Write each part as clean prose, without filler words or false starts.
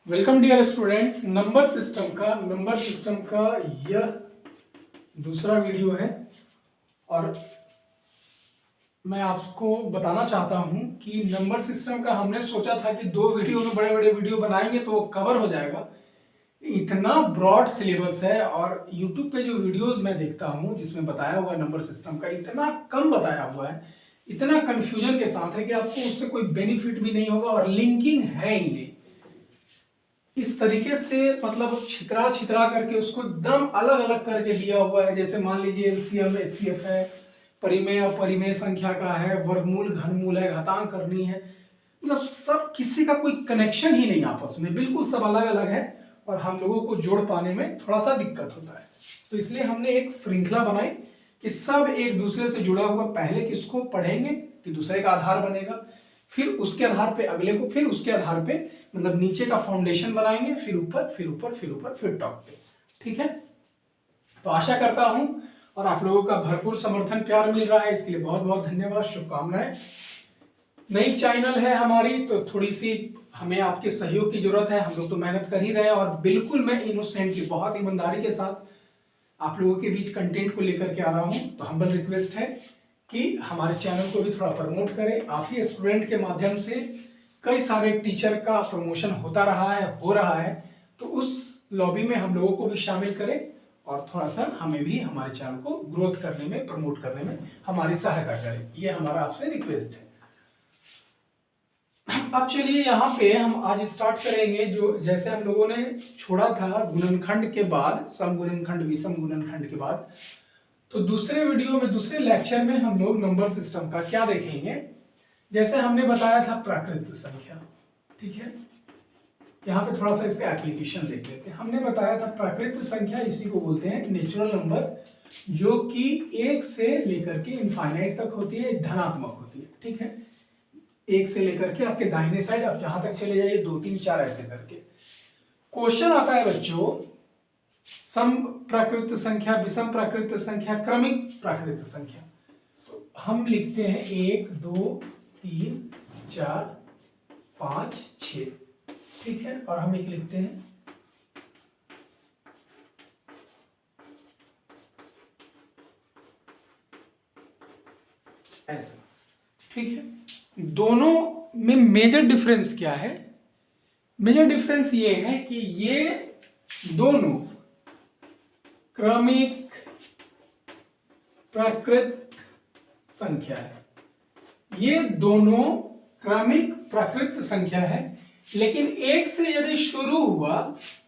Welcome dear students. Number system का यह दूसरा वीडियो है और मैं आपको बताना चाहता हूं कि नंबर सिस्टम का हमने सोचा था कि दो वीडियो में बड़े बड़े वीडियो बनाएंगे तो वो कवर हो जाएगा। इतना ब्रॉड सिलेबस है और YouTube पे जो वीडियोस मैं देखता हूं जिसमें बताया हुआ नंबर सिस्टम का इतना कम बताया हुआ है, इतना कंफ्यूजन के साथ है कि आपको उससे कोई बेनिफिट भी नहीं होगा और लिंकिंग है ही नहीं। इस तरीके से मतलब छितरा छितरा करके उसको एकदम अलग अलग करके दिया हुआ है। जैसे मान लीजिए एलसीएम एचसीएफ है, परिमेय अपरिमेय संख्या का है, वर्गमूल घनमूल है, घातांक करनी है, मतलब सब किसी का कोई कनेक्शन ही नहीं आपस में, बिल्कुल सब अलग अलग है और हम लोगों को जोड़ पाने में थोड़ा सा दिक्कत होता है। तो इसलिए हमने एक श्रृंखला बनाई कि सब एक दूसरे से जुड़ा हुआ, पहले किसको पढ़ेंगे कि दूसरे का आधार बनेगा, फिर उसके आधार पे अगले को, फिर उसके आधार पे मतलब नीचे का फाउंडेशन बनाएंगे, फिर ऊपर फिर ऊपर फिर ऊपर फिर टॉप पे। ठीक है, तो आशा करता हूं और आप लोगों का भरपूर समर्थन प्यार मिल रहा है, इसके लिए बहुत बहुत धन्यवाद, शुभकामनाएं। नई चैनल है हमारी तो थोड़ी सी हमें आपके सहयोग की जरूरत है। हम लोग तो मेहनत कर ही रहे हैं और बिल्कुल मैं इनोसेंटली, बहुत ईमानदारी के साथ आप लोगों के बीच कंटेंट को लेकर के आ रहा हूं। तो हम्बल रिक्वेस्ट है कि हमारे चैनल को भी थोड़ा प्रमोट करें। आप ही स्टूडेंट के माध्यम से कई सारे टीचर का प्रमोशन होता रहा है, हो रहा है, तो उस लॉबी में हम लोगों को भी शामिल करें और थोड़ा सा हमें भी हमारे चैनल को ग्रोथ करने में, प्रमोट करने में हमारी सहायता करें। ये हमारा आपसे रिक्वेस्ट है। अब चलिए यहाँ पे हम आज स्टार्ट करेंगे जो जैसे हम लोगों ने छोड़ा था गुणनखंड के बाद, सम गुणनखंड विषम गुणनखंड के बाद, तो दूसरे वीडियो में, दूसरे लेक्चर में हम लोग नंबर सिस्टम का क्या देखेंगे। जैसे हमने बताया था प्राकृत संख्या, ठीक है, यहाँ पे थोड़ा सा इसका एप्लीकेशन देख लेते हैं। हमने बताया था प्राकृत संख्या इसी को बोलते हैं नेचुरल नंबर, जो कि 1 से लेकर के इनफाइनाइट तक होती है, धनात्मक होती है। ठीक है, 1 से लेकर के आपके दाहिने साइड आप जहां तक चले जाइए, 2 3 4 ऐसे करके। क्वेश्चन आता है बच्चों, सम प्राकृत संख्या, विषम प्राकृत संख्या, क्रमिक प्राकृत संख्या। तो हम लिखते हैं 1 2 3 4 5 6, ठीक है, और हम एक लिखते हैं ऐसा। ठीक है, दोनों में मेजर डिफरेंस क्या है? मेजर डिफरेंस ये है कि ये दोनों क्रमिक प्राकृत संख्या है, ये दोनों क्रमिक प्राकृत संख्या है, लेकिन 1 से यदि शुरू हुआ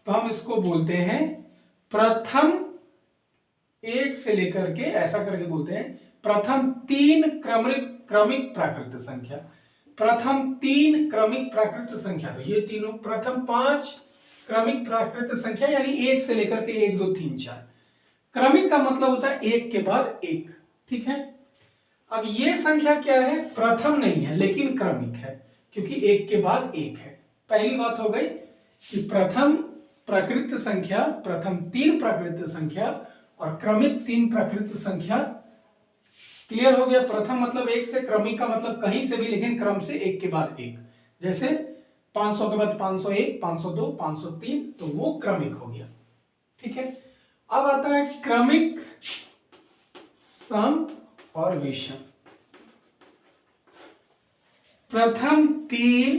तो हम इसको बोलते हैं प्रथम, 1 से लेकर के ऐसा करके बोलते हैं प्रथम 3 क्रमिक प्राकृत संख्या, प्रथम 3 क्रमिक प्राकृत संख्या। तो ये तीनों प्रथम 5 क्रमिक प्राकृत संख्या, यानी 1 से लेकर के 1 2 3 4। क्रमिक का मतलब होता है 1 के बाद 1। ठीक है, अब ये संख्या क्या है? प्रथम नहीं है लेकिन क्रमिक है, क्योंकि 1 के बाद 1 है। पहली बात हो गई कि प्रथम प्राकृत संख्या, प्रथम 3 प्राकृत संख्या और क्रमिक 3 प्राकृत संख्या। क्लियर हो गया? प्रथम मतलब 1 से, क्रमिक का मतलब कहीं से भी लेकिन क्रम से 1 के बाद 1। जैसे 500 के बाद 501, 502, 503, तो वो क्रमिक हो गया। ठीक है, अब आता है क्रमिक सम और विषम। प्रथम 3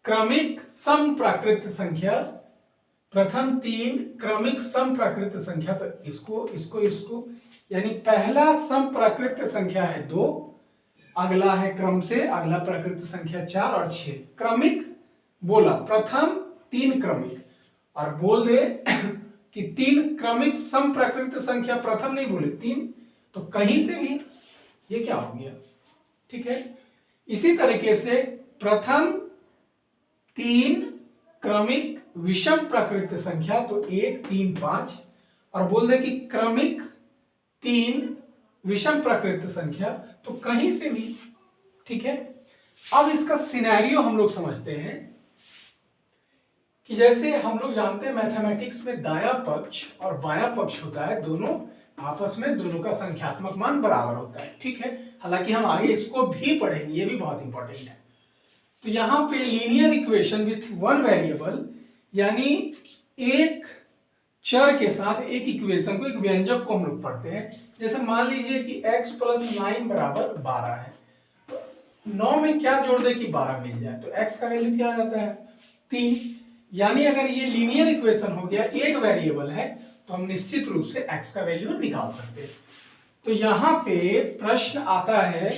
क्रमिक सम प्राकृत संख्या, प्रथम 3 क्रमिक सम प्राकृत संख्या। तो इसको यानी पहला सम प्राकृत संख्या है 2, अगला है क्रम से अगला प्राकृत संख्या 4 और 6। क्रमिक बोला प्रथम 3 क्रमिक, और बोल दे कि 3 क्रमिक सम प्राकृत संख्या, प्रथम नहीं बोले 3, तो कहीं से भी ये क्या हो गया? ठीक है, इसी तरीके से प्रथम 3 क्रमिक विषम प्राकृत संख्या, तो 1 3 5, और बोल दे कि क्रमिक 3 विषम प्राकृत संख्या, तो कहीं से भी। ठीक है, अब इसका सिनेरियो हम लोग समझते हैं कि जैसे हम लोग जानते हैं मैथमेटिक्स में दायां पक्ष और बायां पक्ष होता है, दोनों आपस में, दोनों का संख्यात्मक मान बराबर होता है। ठीक है, हालांकि हम आगे इसको भी पढ़ेंगे, ये भी बहुत इंपॉर्टेंट है। तो यहां पे linear equation with one variable, यानी एक चर के साथ एक इक्वेशन को, एक व्यंजक को हम लोग पढ़ते हैं। जैसे मान लीजिए कि x + 9 = 12 है, तो 9 में क्या जोड़ दे कि 12 मिल जाए, तो x का वैल्यू क्या आ जाता है 3। यानी अगर ये लीनियर इक्वेशन हो गया, एक वेरिएबल है, तो हम निश्चित रूप से x का वैल्यू निकाल सकते हैं। तो यहाँ पे प्रश्न आता है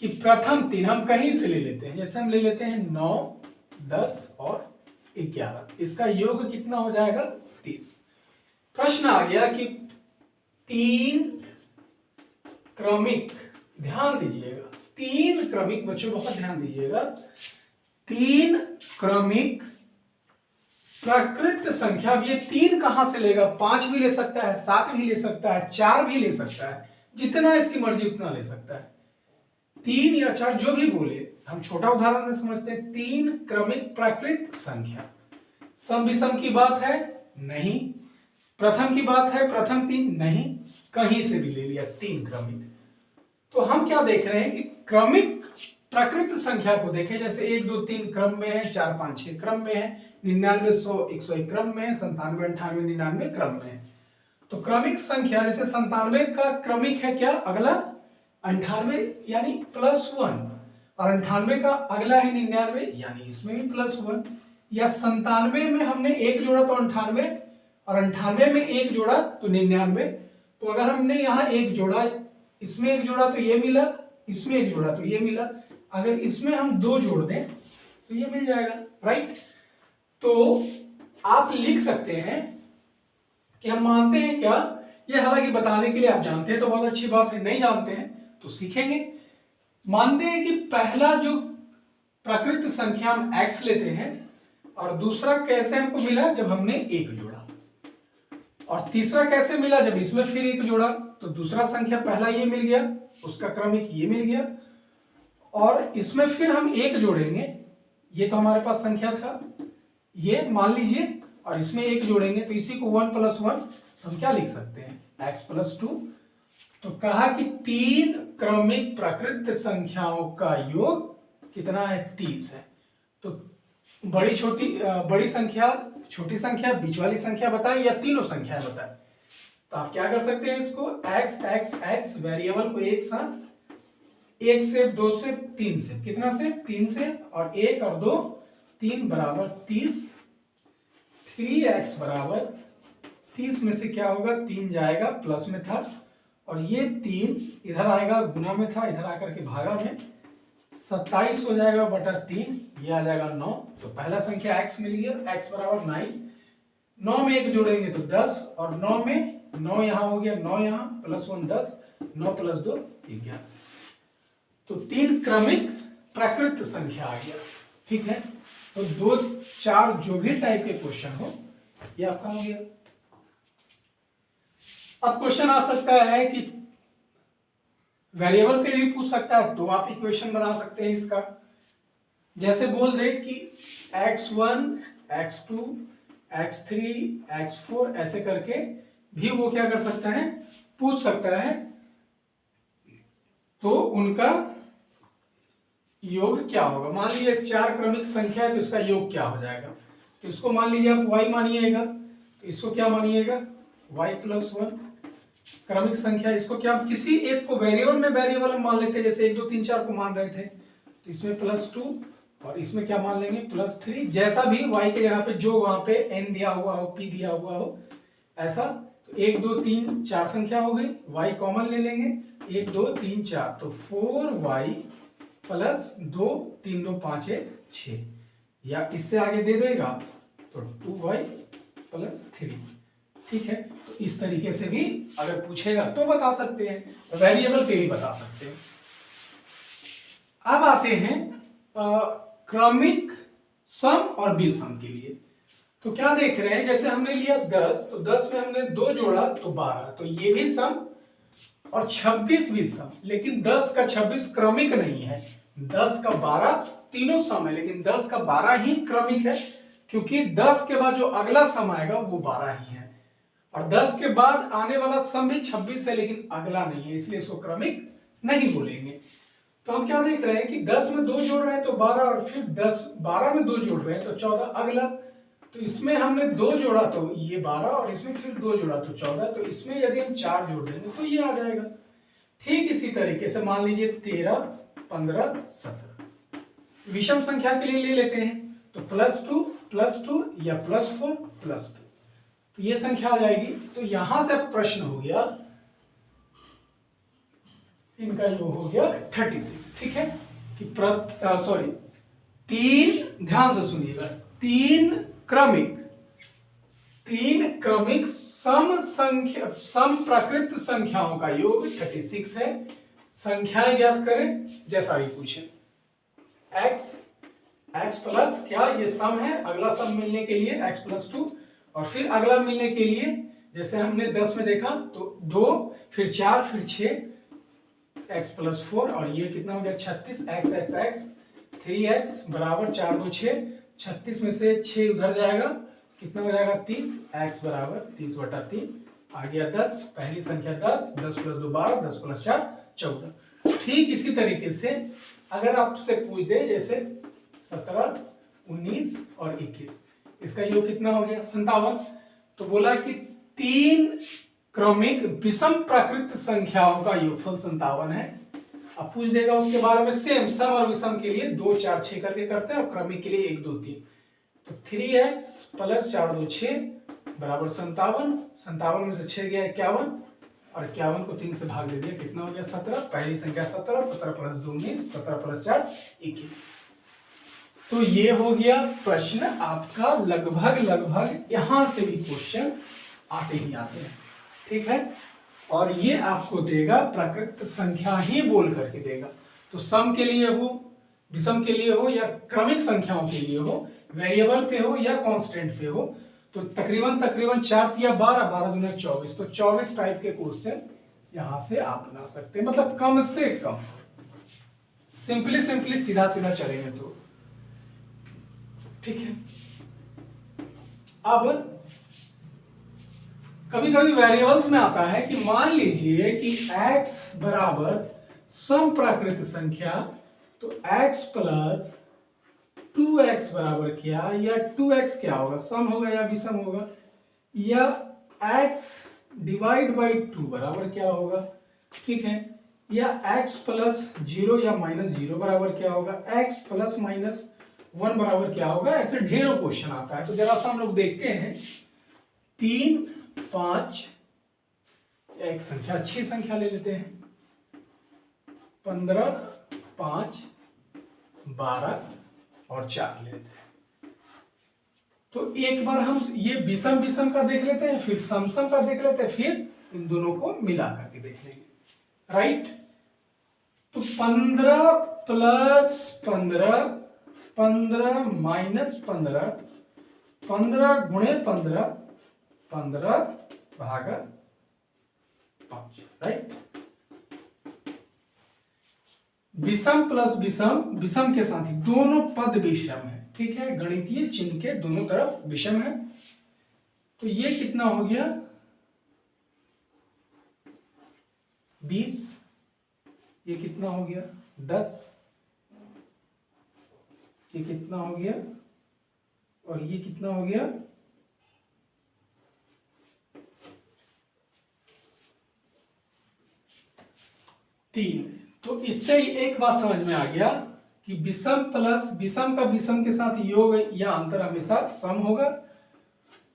कि प्रथम 3 हम कहीं से ले लेते हैं, जैसे हम ले लेते हैं 9, 10 और 11, इसका योग कितना हो जाएगा 30। प्रश्न आ गया कि 3 क्रमिक, ध्यान दीजिएगा 3 क्रमिक, बच्चों बहुत ध्यान दीजिएगा, 3 क्रमिक प्राकृत संख्या। अब ये 3 कहां से लेगा, 5 भी ले सकता है, 7 भी ले सकता है, 4 भी ले सकता है, जितना इसकी मर्जी उतना ले सकता है, 3 या 4 जो भी बोले। हम छोटा उदाहरण से समझते हैं, 3 क्रमिक प्राकृत संख्या। सम विषम की बात है नहीं, प्रथम की बात है, प्रथम 3 नहीं, कहीं से भी ले लिया 3 क्रमिक। तो हम क्या देख रहे हैं कि क्रमिक प्राकृत संख्या को देखें, जैसे 1 2 3 क्रम में है, 4 5 6 क्रम में है, 99 100 101 क्रम में है, 97 98 99 क्रम में है। तो क्रमिक संख्या जैसे 97 का क्रमिक है क्या, अगला 98 यानी +1, और 98 का अगला है 99 यानी इसमें भी +1, या 97 में हमने 1 जोड़ा तो 98, और 98 में 1 जोड़ा तो 99। तो अगर हमने यहाँ 1 जोड़ा, इसमें 1 जोड़ा तो ये मिला, इसमें 1 जोड़ा तो ये मिला, अगर इसमें हम 2 जोड़ दें तो ये मिल जाएगा, राइट। तो आप लिख सकते हैं कि हम मानते हैं क्या, ये हालांकि बताने के लिए आप जानते हैं तो बहुत अच्छी बात है, नहीं जानते हैं तो सीखेंगे। मानते हैं कि पहला जो प्राकृत संख्या हम x लेते हैं, और दूसरा कैसे हमको मिला, जब हमने 1 जोड़ा, और तीसरा कैसे मिला, जब इसमें फिर 1 जोड़ा। तो दूसरा संख्या पहला ये मिल गया, उसका क्रमिक ये मिल गया, और इसमें फिर हम 1 जोड़ेंगे, ये तो हमारे पास संख्या था ये मान लीजिए, और इसमें 1 जोड़ेंगे तो इसी को 1 + 1 हम क्या लिख सकते हैं, x + 2। तो कहा कि 3 क्रमिक प्राकृत संख्याओं का योग कितना है, 30 है। तो बड़ी संख्या, छोटी संख्या, बीच वाली संख्या बताएं या तीनों संख्याएं बताएं। तो आप क्या कर सकते हैं, इसको x वेरिएबल को एक साथ 1 से 2 से 3 से, कितना से 3 से, और 1 और 2 3 = 30, 3x = 30 में से क्या होगा, 3 जाएगा, प्लस में था, और ये 3 इधर आएगा, गुना में था, इधर आकर के भागा में, 27 हो जाएगा बटा 3, ये आ जाएगा 9। तो पहला संख्या x मिल गया, x = 9। 9 में 1 जोड़ेंगे तो 10, और 9 में 9 यहाँ हो गया, 9 यहाँ, +1 10, 9 + 2 11। तो 3 क्रमिक प्राकृत संख्या आ गया, ठीक है। तो 2 4 जो भी टाइप के क्वेश्चन हो, ये आपका हो गया। अब क्वेश्चन आ सकता है कि वेरिएबल पे भी पूछ सकता है, तो आप इक्वेशन बना सकते हैं इसका। जैसे बोल दे कि x1 x2 x3 x4 ऐसे करके भी वो क्या कर सकता है, पूछ सकता है। तो उनका योग क्या होगा, मान लीजिए 4 क्रमिक संख्या है तो इसका योग क्या हो जाएगा। तो इसको मान लीजिए आप y मानिएगा, तो इसको क्या मानिएगा, y + 1 क्रमिक संख्या। इसको क्या, किसी एक को वेरिएबल में वेरिएबल मान लेते हैं, जैसे 1 2 3 4 को मान रहे थे, तो इसमें +2, और इसमें क्या मान लेंगे +3, जैसा भी y के जगह पे जो वहां पे n दिया हुआ हो, p दिया हुआ हो, ऐसा। तो 1 2 3 4 संख्या हो गई, y कॉमन ले लेंगे, 1 2 3 4, तो 4y + 2 3 2 5 1 6, या इससे आगे दे देगा तो 2y + 3, ठीक है। तो इस तरीके से भी अगर पूछेगा तो बता सकते हैं, वेरिएबल पे भी बता सकते हैं। अब आते हैं क्रमिक सम और विषम के लिए। तो क्या देख रहे हैं, जैसे हमने लिया 10, तो 10 में हमने 2 जोड़ा तो 12, तो ये भी सम और 26 भी सम, लेकिन 10 का 26 क्रमिक नहीं है, 10 का 12 तीनों सम है, लेकिन 10 का 12 ही क्रमिक है, क्योंकि 10 के बाद जो अगला सम आएगा वो 12 ही है, और 10 के बाद आने वाला सम भी 26 है, लेकिन अगला नहीं है, इसलिए इसको क्रमिक नहीं बोलेंगे। तो हम क्या देख रहे हैं कि 10 में 2 जोड़ रहे हैं तो 12, और फिर 12 में 2 जोड़ रहे हैं तो 14 अगला, तो इसमें हमने 2 जोड़ा तो ये 12 और इसमें फिर 2 जोड़ा तो 14, तो इसमें यदि हम 4 जोड़ देंगे तो ये आ जाएगा। ठीक इसी तरीके से मान लीजिए 13, 15, 17 विषम संख्या के लिए ले लेते हैं, तो +2 या +4 +2, तो ये संख्या आ जाएगी। तो यहां से प्रश्न हो गया, इनका योग हो गया 36। ठीक है कि तीन, ध्यान से सुनिएगा, तीन क्रमिक सम प्रकृत संख्याओं का योग 36 है। संख्याएं ज्ञात करें जैसा भी पूछे। x प्लस क्या, ये सम है, अगला सम मिलने के लिए x + 2 और फिर अगला मिलने के लिए जैसे हमने 10 में देखा तो 2 फिर 4 फिर 6 x + 4 और ये कितना हो गया 36 x 3x बराबर 4 2 6, 36 में से 6 उधर जाएगा, कितना हो जाएगा 30, x बराबर 30/3 आ गया 10। पहली संख्या 10, 10 + 2 12, 10 + 4 14। ठीक इसी तरीके से अगर आपसे पूछ दे जैसे 17, 19 और 21, इसका योग कितना हो गया 57, तो बोला कि 3 क्रमिक विषम प्राकृत संख्याओं का योगफल 57 है। अब पूछ देगा उसके बारे में, सेम सम और विषम के लिए 2 4 6 करके करते हैं और क्रमिक के लिए 1 2 3, तो 3x + 4 2 6 बराबर 57, 57 में से 6 गया 51 और 51 को 3 से भाग दे दिया, कितना हो गया 17। पहली संख्या 17, 17 + 2 19, 17 + 4 21। तो ये हो गया प्रश्न आपका। लगभग यहां से भी क्वेश्चन आते ही आते हैं। ठीक है, और ये आपको देगा प्राकृत संख्या ही बोल करके देगा, तो सम के लिए हो, विषम के लिए हो या क्रमिक संख्याओं के लिए हो, वेरिएबल पे हो या कांस्टेंट पे हो, तो तकरीबन 4 या 12, 12 दूना 24, तो 24 टाइप के क्वेश्चन यहां से आप बना सकते हैं, मतलब कम से कम सिंपली सीधा चलेंगे तो। ठीक है, अब कभी कभी वेरिएबल्स में आता है कि मान लीजिए कि x बराबर सम प्राकृत संख्या, तो x + 2x बराबर क्या, या 2x क्या होगा, सम होगा या विषम होगा, या x / 2 बराबर क्या होगा। ठीक है, या x + 0 या -0 बराबर क्या होगा, x ± 1 बराबर क्या होगा। ऐसे ढेरों क्वेश्चन आता है, तो जरा सा हम लोग देखते हैं। 3 5, एक संख्या अच्छी संख्या ले लेते हैं, 15 5 12 और 4 ले लेते हैं। तो एक बार हम ये विषम का देख लेते हैं, फिर सम का देख लेते हैं, फिर इन दोनों को मिला करके देख लेंगे। राइट, तो 15 + 15, 15 - 15, 15 × 15, 15 / 5। राइट, विषम प्लस विषम के साथ ही दोनों पद विषम है। ठीक है, गणितीय चिन्ह के दोनों तरफ विषम है, तो ये कितना हो गया 20, ये कितना हो गया 10, ये कितना हो गया, और ये कितना हो गया 3। तो इससे एक बात समझ में आ गया कि विषम प्लस विषम का विषम के साथ योग या अंतर हमेशा सम होगा,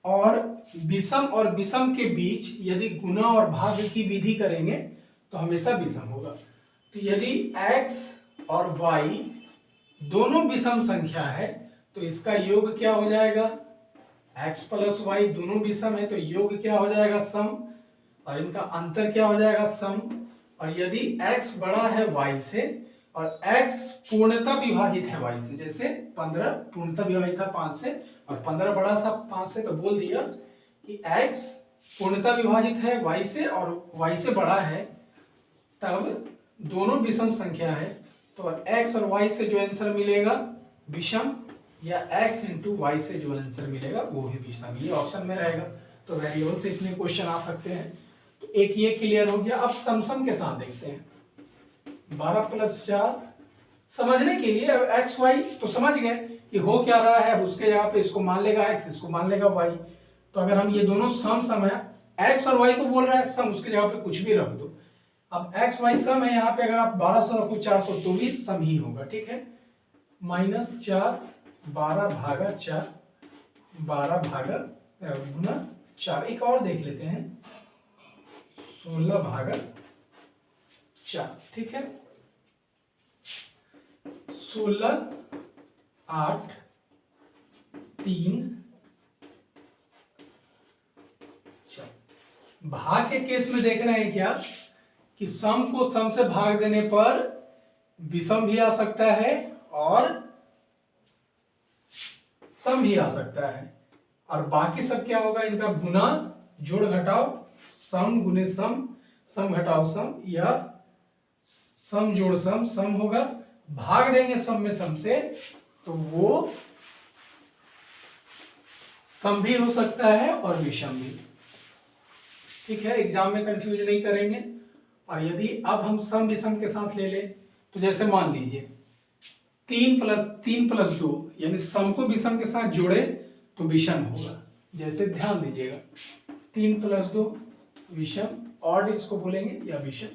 और विषम के बीच यदि गुणा और भाग की विधि करेंगे तो हमेशा विषम होगा। तो यदि x और y दोनों विषम संख्या है तो इसका योग क्या हो जाएगा, x + y दोनों विषम है तो योग क्या हो जाएगा सम, और इनका अंतर क्या हो जाएगा सम। और यदि x बड़ा है y से और x पूर्णतः विभाजित है y से, जैसे 15 पूर्णतः विभाजित था 5 से और 15 बड़ा था 5 से, तो बोल दिया कि x पूर्णतः विभाजित है y से और y से बड़ा है, तब दोनों विषम संख्या है, तो x और y से जो आंसर मिलेगा विषम, या x × y से जो आंसर मिलेगा वो भी विषम, ये ऑप्शन में रहेगा। तो वेरिएबल से इतने क्वेश्चन आ सकते हैं। तो एक ये क्लियर हो गया। अब सम के साथ देखते हैं। 12 + 4 समझने के लिए अब एक्स वाई तो समझ गए कि हो क्या रहा है, अब उसके जगह पे इसको मान लेगा एक्स, इसको मान लेगा वाई। तो अगर हम ये दोनों सम है, एक्स और वाई को बोल रहा है सम, उसके जगह पे कुछ भी रख दो। अब एक्स वाई सम है, यहाँ पे अगर आप 1200 रखो 400 तो भी सम ही होगा, ठीक है। -4 12 भागा 4 12 भागा गुना 4। एक और देख लेते हैं 16 भागा 4, ठीक है। 16 8 3 4। भाग के केस में देख रहे हैं क्या कि सम को सम से भाग देने पर विषम भी आ सकता है और सम भी आ सकता है, और बाकी सब क्या होगा, इनका गुना जोड़ घटाओ, सम गुने सम, सम घटाओ सम, या सम जोड़ सम, सम होगा। भाग देंगे सम में सम से तो वो सम भी हो सकता है और विषम भी, ठीक है। एग्जाम में कंफ्यूज नहीं करेंगे। और यदि अब हम सम विषम के साथ ले लें तो जैसे मान लीजिए 3 + 2 यानी सम को विषम के साथ जोड़े तो विषम होगा। जैसे ध्यान दीजिएगा 3 + 2 विषम, और इसको बोलेंगे या विषम,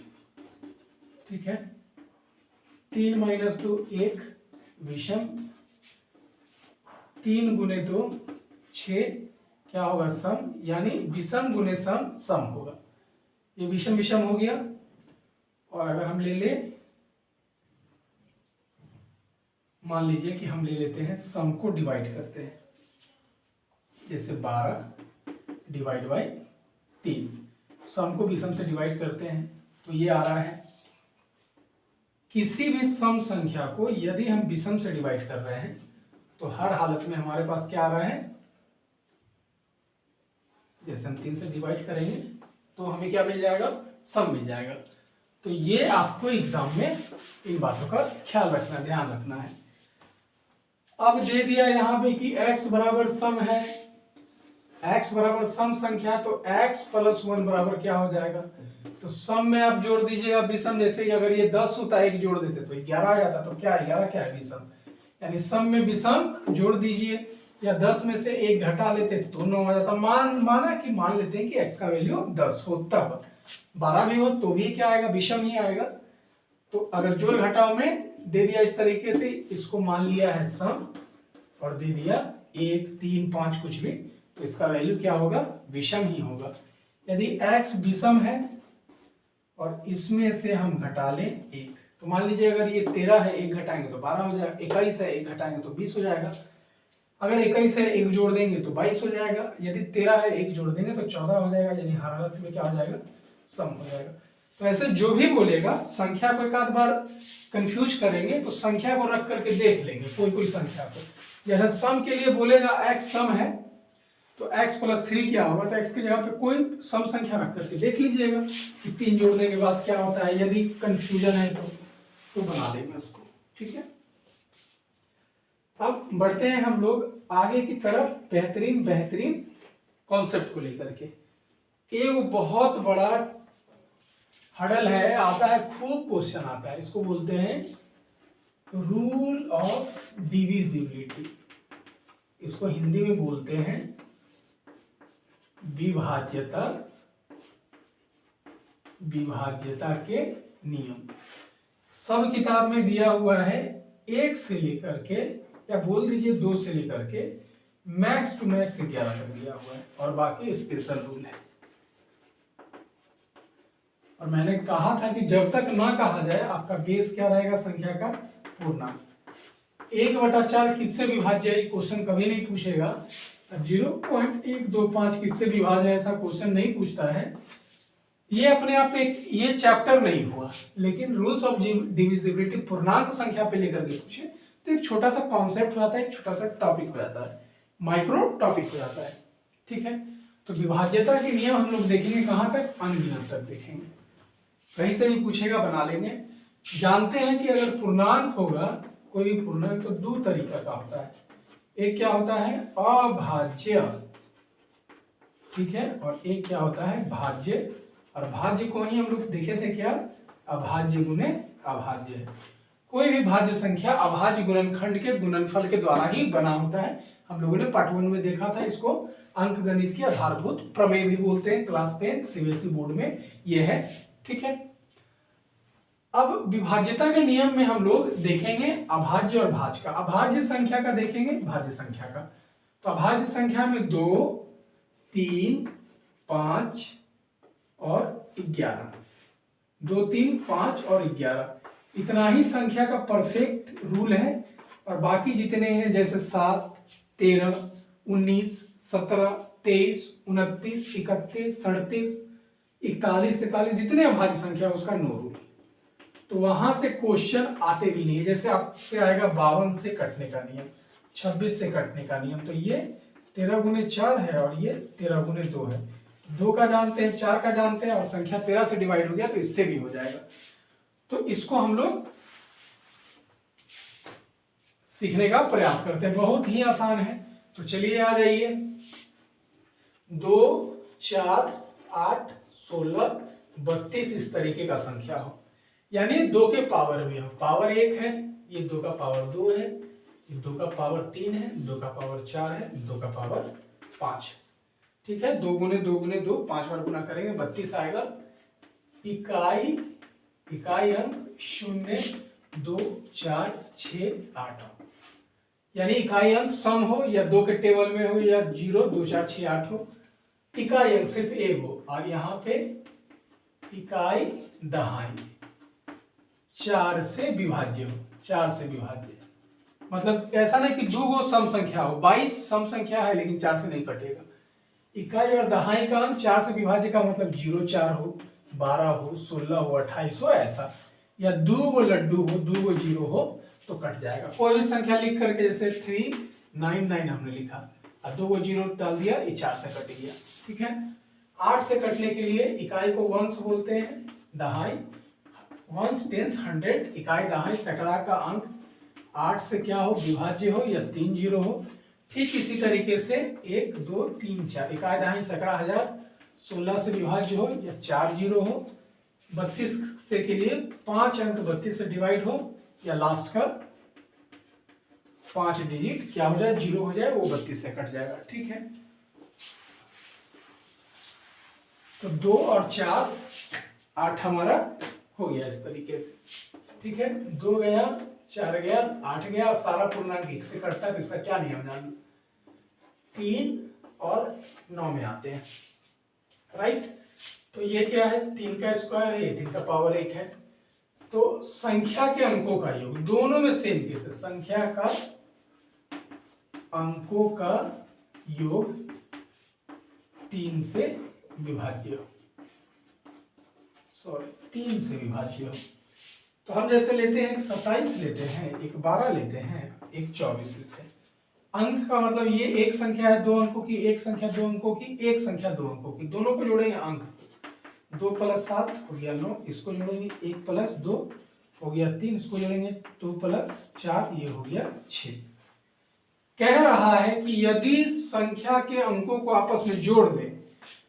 ठीक है। 3 - 2 1 विषम, 3 × 2 6 क्या होगा सम, यानी विषम गुने सम सम होगा। ये विषम विषम हो गया। और अगर हम ले ले, मान लीजिए कि हम ले लेते हैं सम को डिवाइड करते हैं, जैसे 12 डिवाइड बाई 3, सम को विषम से डिवाइड करते हैं तो ये आ रहा है। किसी भी सम संख्या को यदि हम विषम से डिवाइड कर रहे हैं तो हर हालत में हमारे पास क्या आ रहा है, जैसे हम 3 से डिवाइड करेंगे तो हमें क्या मिल जाएगा, सम मिल जाएगा। तो ये आपको एग्जाम में इन बातों का ख्याल रखना, ध्यान रखना है। अब दे दिया यहाँ पे कि x बराबर सम है, x बराबर सम संख्या, तो x + 1 बराबर क्या हो जाएगा, तो सम में आप जोड़ दीजिएगा विषम। जैसे कि अगर ये 10 होता है, एक जोड़ देते तो 11 आ जाता, तो क्या 11 क्या है विषम, यानी सम में विषम जोड़ दीजिए, या 10 में से 1 घटा लेते तो 9 आ जाता। मान लेते हैं कि x का वैल्यू 10 हो, तब 12 भी हो तो भी क्या आएगा, विषम ही आएगा। तो अगर जोड़ घटाव में दे दिया इस तरीके से, इसको मान लिया है सम और दे दिया 1 3 5 कुछ भी, तो इसका वैल्यू क्या होगा, विषम ही होगा। यदि x विषम है और इसमें से हम घटा लें 1, तो मान लीजिए अगर ये 13 है, 1 घटाएंगे तो 12 हो जाएगा, 21 है 1 घटाएंगे तो 20 हो जाएगा, अगर 21 है 1 जोड़ देंगे तो 22 हो जाएगा, यदि 13 है 1 जोड़ देंगे तो 14 हो जाएगा, यानी हर हालत में क्या हो जाएगा, सम हो जाएगा। तो ऐसे जो भी बोलेगा, संख्या को एक आध बार कंफ्यूज करेंगे तो संख्या को रख करके देख लेंगे, कोई संख्या को। जैसे सम के लिए बोलेगा x सम है तो x + 3 क्या होगा, तो x की जगह पे कोई सम संख्या रख करके देख लीजिएगा कि 3 जोड़ने के बाद क्या होता है। यदि कंफ्यूजन है तो बना देंगे उसको, ठीक है। अब बढ़ते हैं हम लोग आगे की तरफ बेहतरीन कॉन्सेप्ट को लेकर के। एक बहुत बड़ा हडल है, आता है, खूब क्वेश्चन आता है, इसको बोलते हैं रूल ऑफ डिविजिबिलिटी। इसको हिंदी में बोलते हैं विभाज्यता के नियम। सब किताब में दिया हुआ है, 1 से लेकर के, या बोल दीजिए 2 से लेकर के मैक्स टू मैक्स 11 तक दिया हुआ है, और बाकी स्पेशल रूल है। और मैंने कहा था कि जब तक ना कहा जाए आपका बेस क्या रहेगा, संख्या का पूर्णांक। 1/4 किससे विभाज्य है, क्वेश्चन कभी नहीं पूछेगा। 0.125 किससे विभाज्य है, ऐसा क्वेश्चन नहीं पूछता है। ये अपने आप में ये चैप्टर नहीं हुआ, लेकिन रूल्स ऑफ डिविजिबिलिटी पूर्णांक संख्या पे लेकर के पूछे तो एक छोटा सा कॉन्सेप्ट हो जाता है, एक छोटा सा टॉपिक हो जाता है, माइक्रो टॉपिक हो जाता है, ठीक है। तो विभाज्यता के नियम हम लोग देखेंगे कहाँ तक, अनगिनत तक देखेंगे, कहीं से भी पूछेगा बना लेंगे। जानते हैं कि अगर पूर्णांक होगा, कोई भी पूर्णांक, तो 2 तरीका का होता है। एक क्या होता है, अभाज्य, ठीक है, और एक क्या होता है, भाज्य। और भाज्य को ही हम लोग देखे थे क्या, अभाज्य गुने अभाज्य। कोई भी भाज्य संख्या अभाज्य गुणनखंड के गुणनफल के द्वारा ही बना होता है। हम लोगों ने पार्ट 1 में देखा था। इसको अंक गणित की आधारभूत प्रमेय भी बोलते हैं। क्लास 10 सीबीएसई बोर्ड में ये है। ठीक है, अब विभाज्यता के नियम में हम लोग देखेंगे अभाज्य और भाज्य का। अभाज्य संख्या का देखेंगे, भाज्य संख्या का। तो अभाज्य संख्या में 2, 3, 5 और 11, 2, 3, 5 और 11 इतना ही संख्या का परफेक्ट रूल है। और बाकी जितने हैं जैसे 7, 13, 19, 17, 23, 29, 31, 37, 41, 43 जितने अभाज्य संख्या है उसका नो रूल। तो वहां से क्वेश्चन आते भी नहीं है। जैसे आपसे आएगा 52 से कटने का नियम, 26 से कटने का नियम, तो ये 13 गुने 4 है और ये 13 गुने 2 है। 2 का जानते हैं, 4 का जानते हैं और संख्या 13 से डिवाइड हो गया तो इससे भी हो जाएगा। तो इसको हम लोग सीखने का प्रयास करते हैं, बहुत ही आसान है। तो चलिए आ जाइए। 2, 4, 8, 16, 32 इस तरीके का संख्या हो, यानी 2 के पावर में हो। पावर 1 है, ये 2 का पावर 2 है, ये 2 का पावर 3 है, 2 का पावर 4 है, 2 का पावर 5। ठीक है, 2 गुने 2 गुने 2, 5 बार गुना करेंगे 32 आएगा। इकाई अंक 0, 2, 4, 6, 8 हो, यानी इकाई अंक सम हो या 2 के टेबल में हो या 0, 2, 4, 6, 8 हो। इकाई अंक सिर्फ 1 हो और यहाँ पे इकाई दहाई 4 से विभाज्य हो। 4 से विभाज्य मतलब ऐसा नहीं कि 2 गो सम संख्या हो। 22 सम संख्या है लेकिन 4 से नहीं कटेगा। इकाई और दहाई का अंक 4 से विभाज्य का मतलब 0, 4 हो, 12 हो, 16 हो, 28 हो ऐसा, या 2 गो लड्डू हो, 2 गो 0 हो तो कट जाएगा। कोई भी संख्या लिख करके जैसे 399 हमने लिखा और 2 गो 0 डाल दिया, ये 4 से कट गया। ठीक है, 8 से कटने के लिए इकाई को वंश बोलते हैं, दहाई वंश टेंस 100, इकाई दहाई सैकड़ा का अंक 8 से क्या हो, विभाज्य हो या 3 0 हो। ठीक इसी तरीके से 1, 2, 3, 4 इकाई दहाई सैकड़ा 1000 16 से विभाज्य हो या 4 0 हो। 32 से के लिए 5 अंक 32 से डिवाइड हो या लास्ट का 5 डिजिट क्या हो जाए, 0 हो जाए, वो 32 से कट जाएगा। ठीक है, तो 2 और 4 8 हमारा हो गया इस तरीके से। ठीक है, 2 गया, 4 गया, 8 गया और सारा पूर्णांक 1 से कटता है। तो इसका क्या नियम जानना, 3 और 9 में आते हैं। राइट, तो ये क्या है, 3 का स्क्वायर है, 3 का पावर 1 है। तो संख्या के अंकों का योग, दोनों में सेम केस है, संख्या का अंकों का योग 3 से विभाज्य हो, 3 से विभाज्य हो। तो हम जैसे लेते हैं, एक 27 लेते हैं, एक 12 लेते हैं, एक 24 लेते हैं। अंक का मतलब ये एक संख्या है 2 अंकों की, एक संख्या 2 अंकों की, एक संख्या 2 अंकों की, दोनों को जोड़ेंगे अंक। 2 + 7 हो गया 9, इसको जोड़ेंगे 1 + 2 हो गया 3, इसको जोड़ेंगे 2 + 4 ये हो गया 6। कह रहा है कि यदि संख्या के अंकों को आपस में जोड़ दें,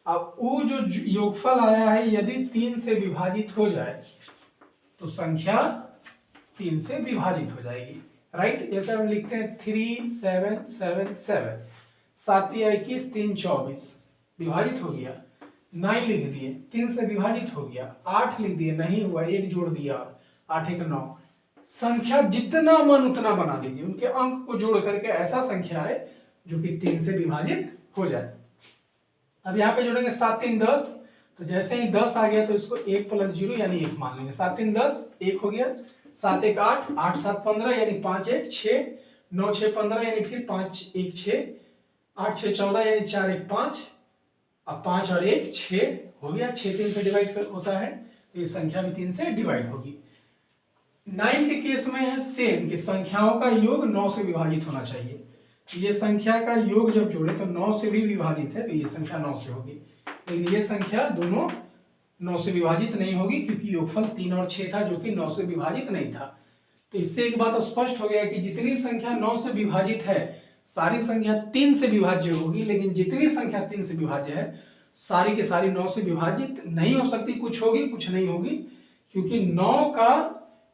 अब वो जो योगफल आया है यदि 3 से विभाजित हो जाए तो संख्या 3 से विभाजित हो जाएगी। राइट, जैसे हम लिखते हैं 3 7 7 7, 7 या 21, 3 24 विभाजित हो गया। 9 लिख दिए, 3 से विभाजित हो गया। 8 लिख दिए, नहीं हुआ, 1 जोड़ दिया, 8 1 9। संख्या जितना मन उतना बना लीजिए, उनके अंक को जोड़ करके ऐसा संख्या है जो कि 3 से विभाजित हो जाए। अब यहाँ पे जोड़ेंगे 7 3 10, तो जैसे ही 10 आ गया तो इसको 1 + 0 यानी 1 मान लेंगे। 7 3 10, 1 हो गया। 7 1 8, 8 7 15 यानी 5 1 6, 9 6 15 यानी फिर 5 1 6, 8 6 14 यानी 4 1 5, अब 5 और 1 6 हो गया। 6 3 से डिवाइड होता है तो ये संख्या भी 3 से डिवाइड होगी। 9 के केस में है सेम कि संख्याओं का योग 9 से विभाजित होना चाहिए। ये संख्या का योग जब जोड़े तो 9 से भी विभाजित है तो ये संख्या 9 से होगी, लेकिन ये संख्या दोनों 9 से विभाजित नहीं होगी क्योंकि योगफल 3 और 6 था जो कि 9 से विभाजित नहीं था। तो इससे एक बात स्पष्ट हो गया कि जितनी संख्या 9 से विभाजित है सारी संख्या 3 से विभाज्य होगी, लेकिन जितनी संख्या 3 से विभाज्य है सारी के सारी 9 से विभाजित नहीं हो सकती। कुछ होगी कुछ नहीं होगी, क्योंकि 9 का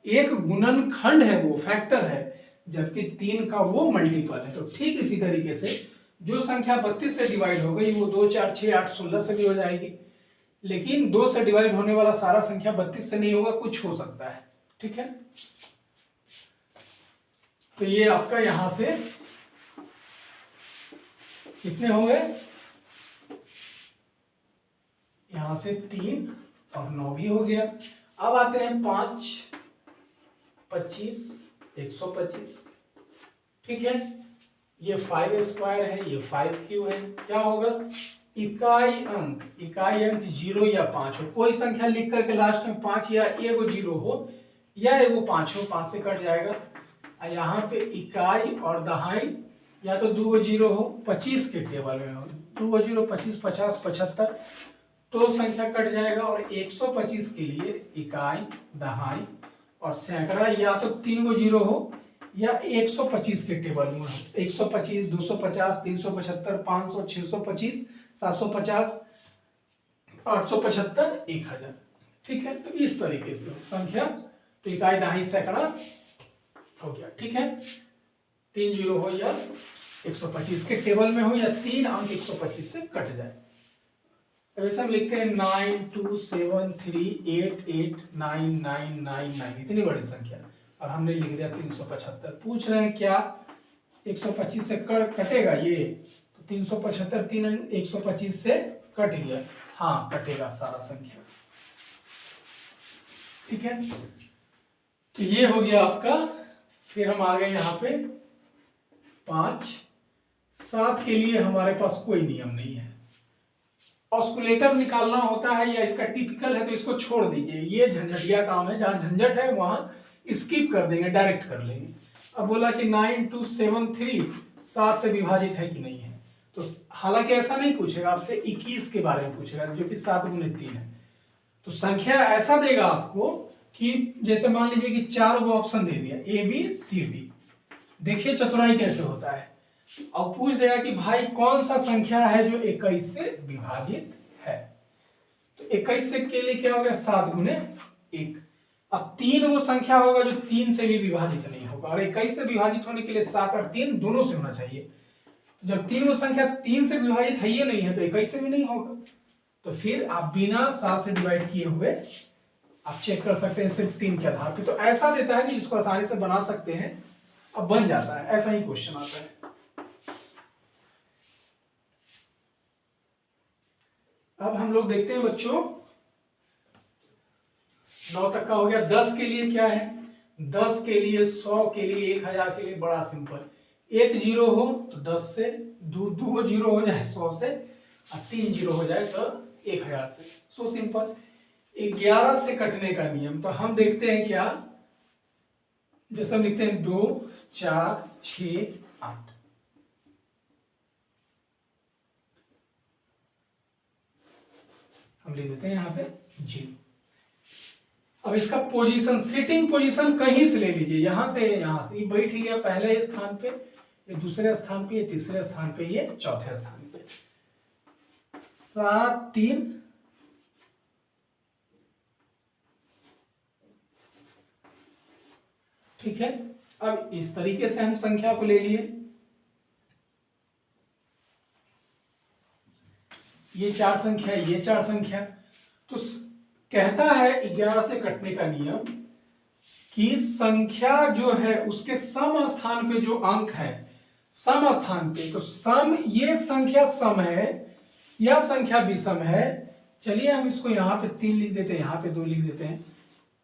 एक गुणनखंड है, वो फैक्टर है, जबकि 3 का वो मल्टीपल है। तो ठीक इसी तरीके से जो संख्या 32 से डिवाइड हो गई वो 2, 4, 6, 8, 16 से भी हो जाएगी, लेकिन 2 से डिवाइड होने वाला सारा संख्या 32 से नहीं होगा, कुछ हो सकता है। ठीक है, तो ये आपका यहां से कितने हो गए, यहां से 3 और 9 भी हो गया। अब आते हैं 5, 25, 125। ठीक है, ये 5 स्क्वायर है, ये 5 क्यू है। क्या होगा, इकाई अंक 0 या 5 हो, कोई संख्या लिख करके लास्ट में 5 या एगो 0 हो या एगो 5 हो, 5 से कट जाएगा। और यहाँ पे इकाई और दहाई या तो 2 0 हो, 25 के टेबल में हो, 2 0, 25, 50, 75, तो संख्या कट जाएगा। और 125 के लिए इकाई, दहाई और सैकड़ा या तो 3 गो 0 हो या 125 के टेबल में हो, 125, 250, 375, 500, 625, 750, 875, 1000। ठीक है, तो इस तरीके से संख्या, तो इकाई, दहाई, सैकड़ा हो गया। ठीक है, 3 0 हो या 125 के टेबल में हो या 3 अंक 125 से कट जाए। वैसे हम लिखते हैं 9273889999, इतनी बड़ी संख्या, और हमने लिख दिया 375। पूछ रहे हैं क्या 125 से कटेगा ये, तो 375 3 अंक 125 से कट गया, हाँ कटेगा सारा संख्या। ठीक है, तो ये हो गया आपका। फिर हम आ गए यहाँ पे 5, 7 के लिए हमारे पास कोई नियम नहीं है, ऑस्कुलेटर निकालना होता है या इसका टिपिकल है तो इसको छोड़ दीजिए, ये झंझटिया काम है, जहां झंझट है वहां स्किप कर देंगे, डायरेक्ट कर लेंगे। अब बोला कि 9273 7 से विभाजित है कि नहीं है, तो हालांकि ऐसा नहीं पूछेगा आपसे, 21 के बारे में पूछेगा जो कि 7 × 3 है। तो संख्या ऐसा देगा आपको कि जैसे मान लीजिए कि 4 गो ऑप्शन दे दिया, A B C D, देखिए चतुराई कैसे होता है, और पूछ देगा कि भाई कौन सा संख्या है जो 21 से विभाजित है। तो 21 से के लिए क्या हो गया, 7 × 1। अब 3 वो संख्या होगा जो 3 से भी विभाजित नहीं होगा, और 21 से विभाजित होने के लिए 7 और 3 दोनों से होना चाहिए। जब 3 वो संख्या 3 से विभाजित है ये नहीं है तो 21 से भी नहीं होगा। तो फिर आप बिना 7 से डिवाइड किए हुए आप चेक कर सकते हैं सिर्फ 3 के आधार पे। तो ऐसा देता है कि जिसको आसानी से बना सकते हैं, अब बन जाता है, ऐसा ही क्वेश्चन आता है। अब हम लोग देखते हैं बच्चों, 9 तक का हो गया। 10 के लिए क्या है, 10 के लिए, 100 के लिए, 1000 के लिए बड़ा सिंपल, 1 0 हो तो 10 से, 2 0 हो जाए 100 से, और 3 0 हो जाए तो 1000 से। So simple. 11 से कटने का नियम, तो हम देखते हैं क्या, जैसे हम लिखते हैं 2 4 6 8, हम लिख देते हैं यहाँ पे 0। अब इसका पोजीशन, सिटिंग पोजीशन कहीं से ले लीजिए, यहां से, यहां से, ये बैठ गया पहले स्थान पे, ये दूसरे स्थान पे, ये तीसरे स्थान पे, ये चौथे स्थान पे। 7 3 ठीक है। अब इस तरीके से हम संख्या को ले लिए, ये 4 संख्या, ये 4 संख्या। तो कहता है 11 से कटने का नियम कि संख्या जो है उसके सम स्थान पे जो अंक है, सम स्थान पे, तो सम, ये संख्या सम है या संख्या विषम है। चलिए हम इसको यहाँ पे 3 लिख देते हैं, यहाँ पे 2 लिख देते हैं।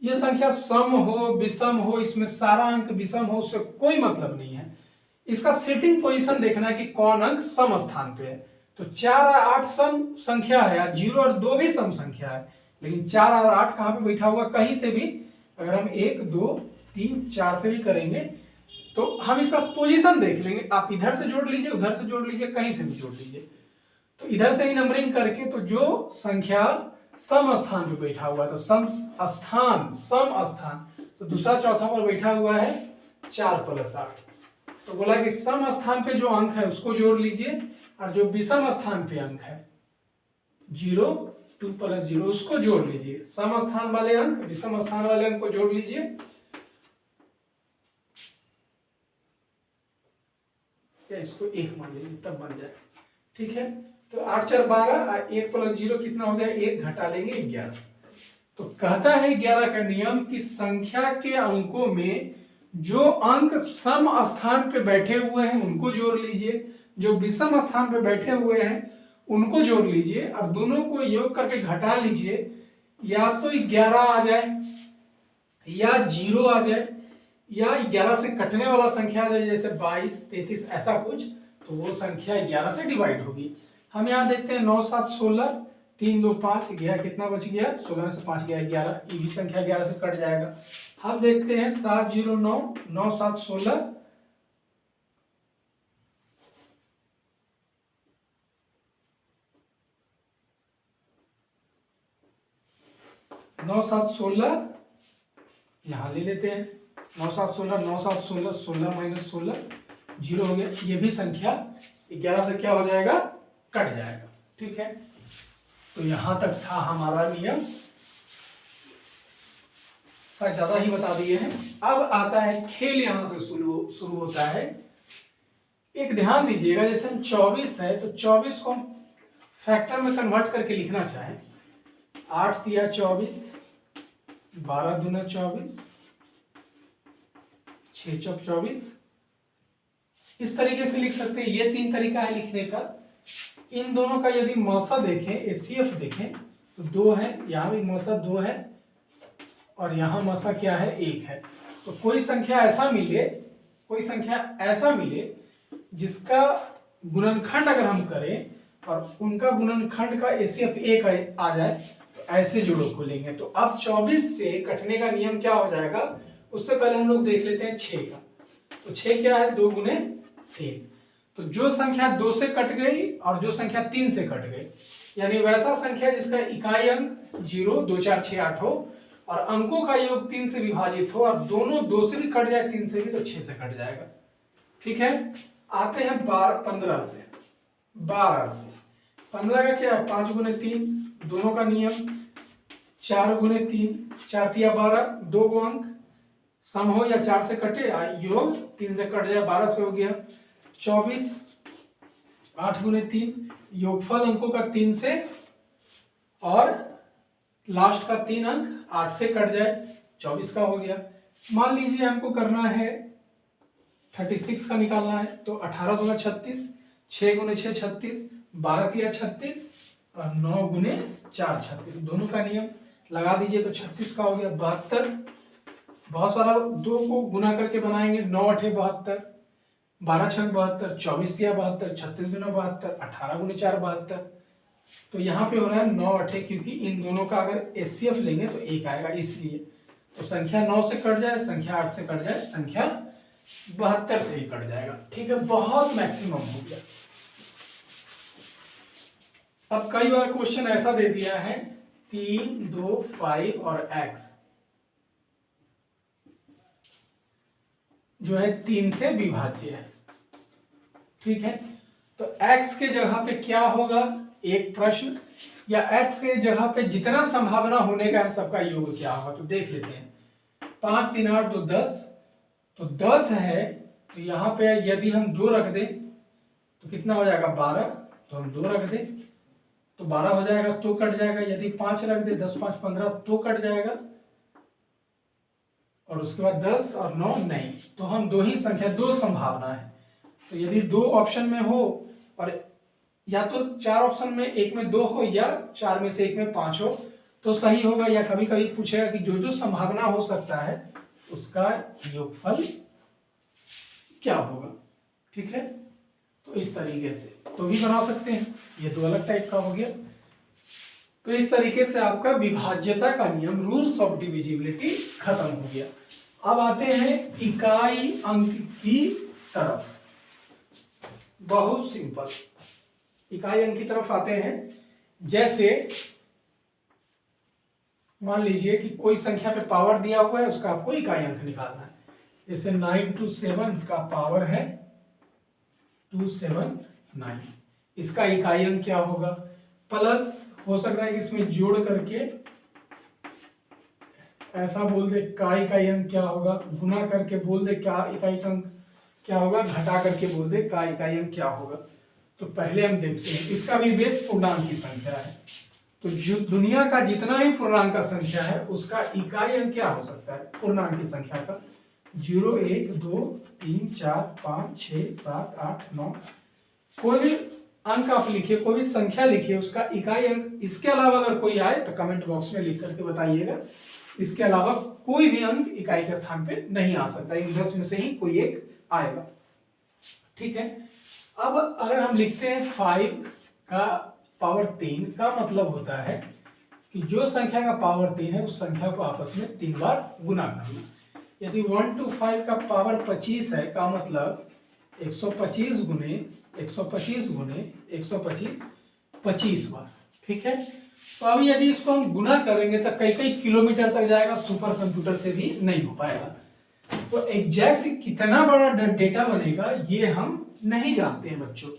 ये संख्या सम हो विषम हो, इसमें सारा अंक विषम हो, उससे कोई मतलब नहीं है। इसका सेटिंग पोजीशन देखना है कि कौन अंक सम स्थान पे है। तो 4 और 8 सम संख्या है, 0 और 2 भी सम संख्या है, लेकिन 4 और 8 कहाँ पे बैठा हुआ, कहीं से भी। अगर हम 1 2 3 4 से भी करेंगे तो हम इसका पोजीशन देख लेंगे। आप इधर से जोड़ लीजिए, उधर से जोड़ लीजिए, कहीं से भी जोड़ लीजिए। तो इधर से ही नंबरिंग करके, तो जो संख्या सम स्थान पे बैठा हुआ है, तो सम स्थान, तो दूसरा चौथा पर बैठा हुआ है 4 + 8। तो बोला कि सम स्थान पे जो अंक है उसको जोड़ लीजिए, और जो विषम स्थान पे अंक है 0 2 + 0 उसको जोड़ लीजिए। सम स्थान वाले अंक विषम स्थान वाले अंक को जोड़ लीजिए, या इसको 1 मान लीजिए तब बन जाए। ठीक है, तो 8 4 12, 1 प्लस 0 कितना हो गया, 1 घटा लेंगे 11। तो कहता है 11 का नियम कि संख्या के अंकों में जो अंक सम स्थान पे बैठे हुए हैं उनको जोड़ लीजिए, जो विषम स्थान पे बैठे हुए हैं उनको जोड़ लीजिए, और दोनों को योग करके घटा लीजिए। या तो 11 आ जाए या 0 आ जाए या 11 से कटने वाला संख्या आ जाए, जैसे 22 33 ऐसा कुछ, तो वो संख्या 11 से डिवाइड होगी। हम यहाँ देखते हैं 9 7 16, 3 2 5 गया, कितना बच गया, 16 से 5 गया 11, ये भी संख्या 11 से कट जाएगा। हम देखते हैं 7 0 9, 9 7 16, 9 7 16, यहाँ ले लेते हैं 9 7 16, 9 7 16, 16 माइनस 16 0 हो गया, ये भी संख्या 11 से क्या हो जाएगा, कट जाएगा। ठीक है, तो यहां तक था हमारा नियम, शायद ज्यादा ही बता दिए हैं। अब आता है खेल, यहां से शुरू होता है। एक ध्यान दीजिएगा, जैसे हम 24 है तो 24 को हम फैक्टर में कन्वर्ट करके लिखना चाहें, 8 तिया 24, 12 दूना 24, 6 चौक 24, इस तरीके से लिख सकते हैं। ये 3 तरीका है लिखने का। इन दोनों का यदि मौसा देखें, एचसीएफ देखें तो 2 है, यहाँ भी मौसा 2 है और यहाँ मौसा क्या है, 1 है। तो कोई संख्या ऐसा मिले जिसका गुणनखंड अगर हम करें और उनका गुणनखंड का एचसीएफ 1 आ जाए तो ऐसे जोड़ों को लेंगे। तो अब 24 से कटने का नियम क्या हो जाएगा, उससे पहले हम लोग देख लेते हैं 6 का। तो 6 क्या है, 2 गुने 3। तो जो संख्या 2 से कट गई और जो संख्या 3 से कट गई, यानी वैसा संख्या जिसका इकाई अंक 0 2 4 6 8 हो और अंकों का योग 3 से विभाजित हो और दोनों 2 से भी कट जाए 3 से भी, तो 6 से कट जाएगा। ठीक है, आते हैं 15 से। 15 का क्या है, 5 गुने 3, दोनों का नियम 4 गुने 3, 4 तिया 12, 2 गो अंक सम हो या 4 से कटे, योग 3 से कट जाए, 12 से हो गया। 24, 8 गुने 3, योगफल अंकों का 3 से और लास्ट का 3 अंक 8 से कट जाए, 24 का हो गया। मान लीजिए हमको करना है 36 का निकालना है, तो 18 गुना 36, 6 गुने 6 36, 12 तिया 36 और 9 गुने 4 36, दोनों का नियम लगा दीजिए तो 36 का हो गया। 72, बहुत सारा 2 को गुना करके बनाएंगे, 9 8 72, 12 6 72, 24 तिया 72, 36 गुना 72, 18 गुने 4 72। तो यहाँ पे हो रहा है 9 8, क्योंकि इन दोनों का अगर एचसीएफ लेंगे तो 1 आएगा, इसलिए तो संख्या 9 से कट जाए, संख्या 8 से कट जाए, संख्या 72 से ही कट जाएगा। ठीक है, बहुत मैक्सिमम हो गया। अब कई बार क्वेश्चन ऐसा दे दिया है 3 2 5 और x जो है 3 से विभाज्य है। ठीक है, तो x के जगह पे क्या होगा, एक प्रश्न, या x के जगह पे जितना संभावना होने का है सबका योग क्या होगा, तो देख लेते हैं। 5 3 8 2 10, तो 10 है, तो यहाँ पे यदि हम 2 रख दें तो कितना हो जाएगा, 12, तो हम 2 रख दें तो 12 हो जाएगा, तो कट जाएगा। यदि 5 रख दे, 10 5 15, तो कट जाएगा। और उसके बाद 10 और 9 नहीं, तो हम 2 ही संख्या, 2 संभावना है। तो यदि 2 ऑप्शन में हो और या तो 4 ऑप्शन में 1 में 2 हो या 4 में से 1 में 5 हो तो सही होगा, या कभी कभी पूछेगा कि जो जो संभावना हो सकता है उसका योगफल क्या होगा। ठीक है, तो इस तरीके से तो भी बना सकते हैं, ये 2 अलग टाइप का हो गया। तो इस तरीके से आपका विभाज्यता का नियम, रूल्स ऑफ डिविजिबिलिटी, खत्म हो गया। अब आते हैं इकाई अंक की तरफ। बहुत सिंपल, इकाई अंक की तरफ आते हैं। जैसे मान लीजिए कि कोई संख्या पे पावर दिया हुआ है, उसका आपको इकाई अंक निकालना है। जैसे 927 का पावर है 279, इसका इकाई अंक क्या होगा, प्लस हो सकता है कि इसमें जोड़ करके ऐसा बोल दे का इकाई अंक क्या होगा, गुना करके बोल दे क्या इकाई अंक क्या होगा, घटा करके बोल दे का इकाई अंक क्या होगा। तो पहले हम देखते हैं, इसका भी बेस पूर्णांक की संख्या है। तो जो दुनिया का जितना भी पूर्णांक का संख्या है उसका इकाई अंक क्या हो सकता है, पूर्णांक की संख्या का 0 1 2 3 4 5 6 7 8 9, कोई भी अंक आप लिखिए, कोई भी संख्या लिखिए, उसका इकाई अंक, इसके अलावा अगर कोई आए तो कमेंट बॉक्स में लिख करके बताइएगा। इसके अलावा कोई भी अंक इकाई के स्थान पे नहीं आ सकता, इन 10 में से ही कोई एक आएगा। ठीक है, अब अगर हम लिखते हैं 5 का पावर 3, का मतलब होता है कि जो संख्या का पावर 3 है उस संख्या को आपस में 3 बार गुना करना। यदि 1 to 5 का पावर 25 है, का मतलब 125 गुने 125 गुने 125 25 बार। ठीक है, तो अब यदि इसको हम गुना करेंगे तो कई कई किलोमीटर तक जाएगा, सुपर कंप्यूटर से भी नहीं हो पाएगा। तो एग्जैक्ट कितना बड़ा डेटा बनेगा ये हम नहीं जानते हैं बच्चों,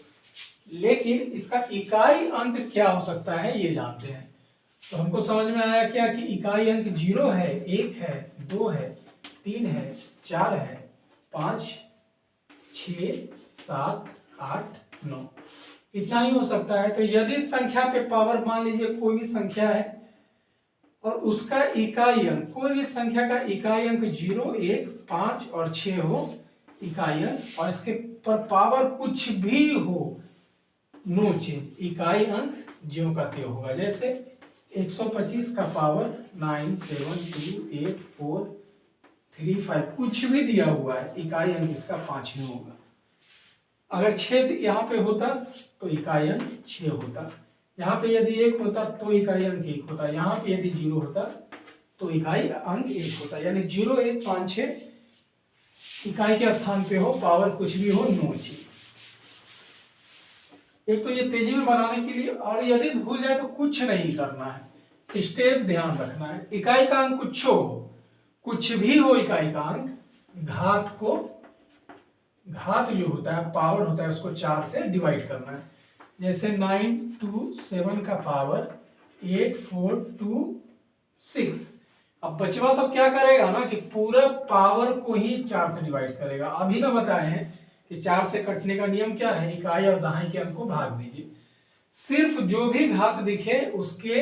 लेकिन इसका इकाई अंक क्या हो सकता है ये जानते हैं। तो हमको समझ में आया क्या कि इकाई अंक 0 है, 1 है, 2 है, 3 है, 4 है, 5 6 7 8 9, इतना ही हो सकता है। तो यदि संख्या पे पावर मान लीजिए कोई भी संख्या है और उसका इकाई अंक, कोई भी संख्या का इकाई अंक 0 1 5 और 6 हो इकाई अंक, और इसके पर पावर कुछ भी हो, नो चेंज, इकाई अंक ज्यों का त्यों होगा। जैसे 125 का पावर 9 7 2 8 4 3 5 कुछ भी दिया हुआ है, इकाई अंक इसका 5 में होगा। अगर 6 यहाँ पे होता तो इकाई अंक 6 होता, यहाँ पे यदि 1 होता तो इकाई अंक 1 होता, यहाँ पे यदि 0 होता तो इकाई अंक 1 होता। यानी 0 1 5 6 इकाई के स्थान पे हो, पावर कुछ भी हो, नो चेंज। एक तो ये तेजी में बनाने के लिए, और यदि भूल जाए तो कुछ नहीं करना है, स्टेप ध्यान रखना है। इकाई का अंक कुछ हो, कुछ भी हो इकाई का अंक, घात को, घात जो होता है पावर होता है उसको 4 से डिवाइड करना है। जैसे 9 2 7 का पावर 8 4 2 6। अब बचवा सब क्या करेगा ना कि पूरा पावर को ही 4 से डिवाइड करेगा। अभी ना बताए हैं कि 4 से कटने का नियम क्या है, इकाई और दहाई के अंक को भाग दीजिए। सिर्फ जो भी घात दिखे उसके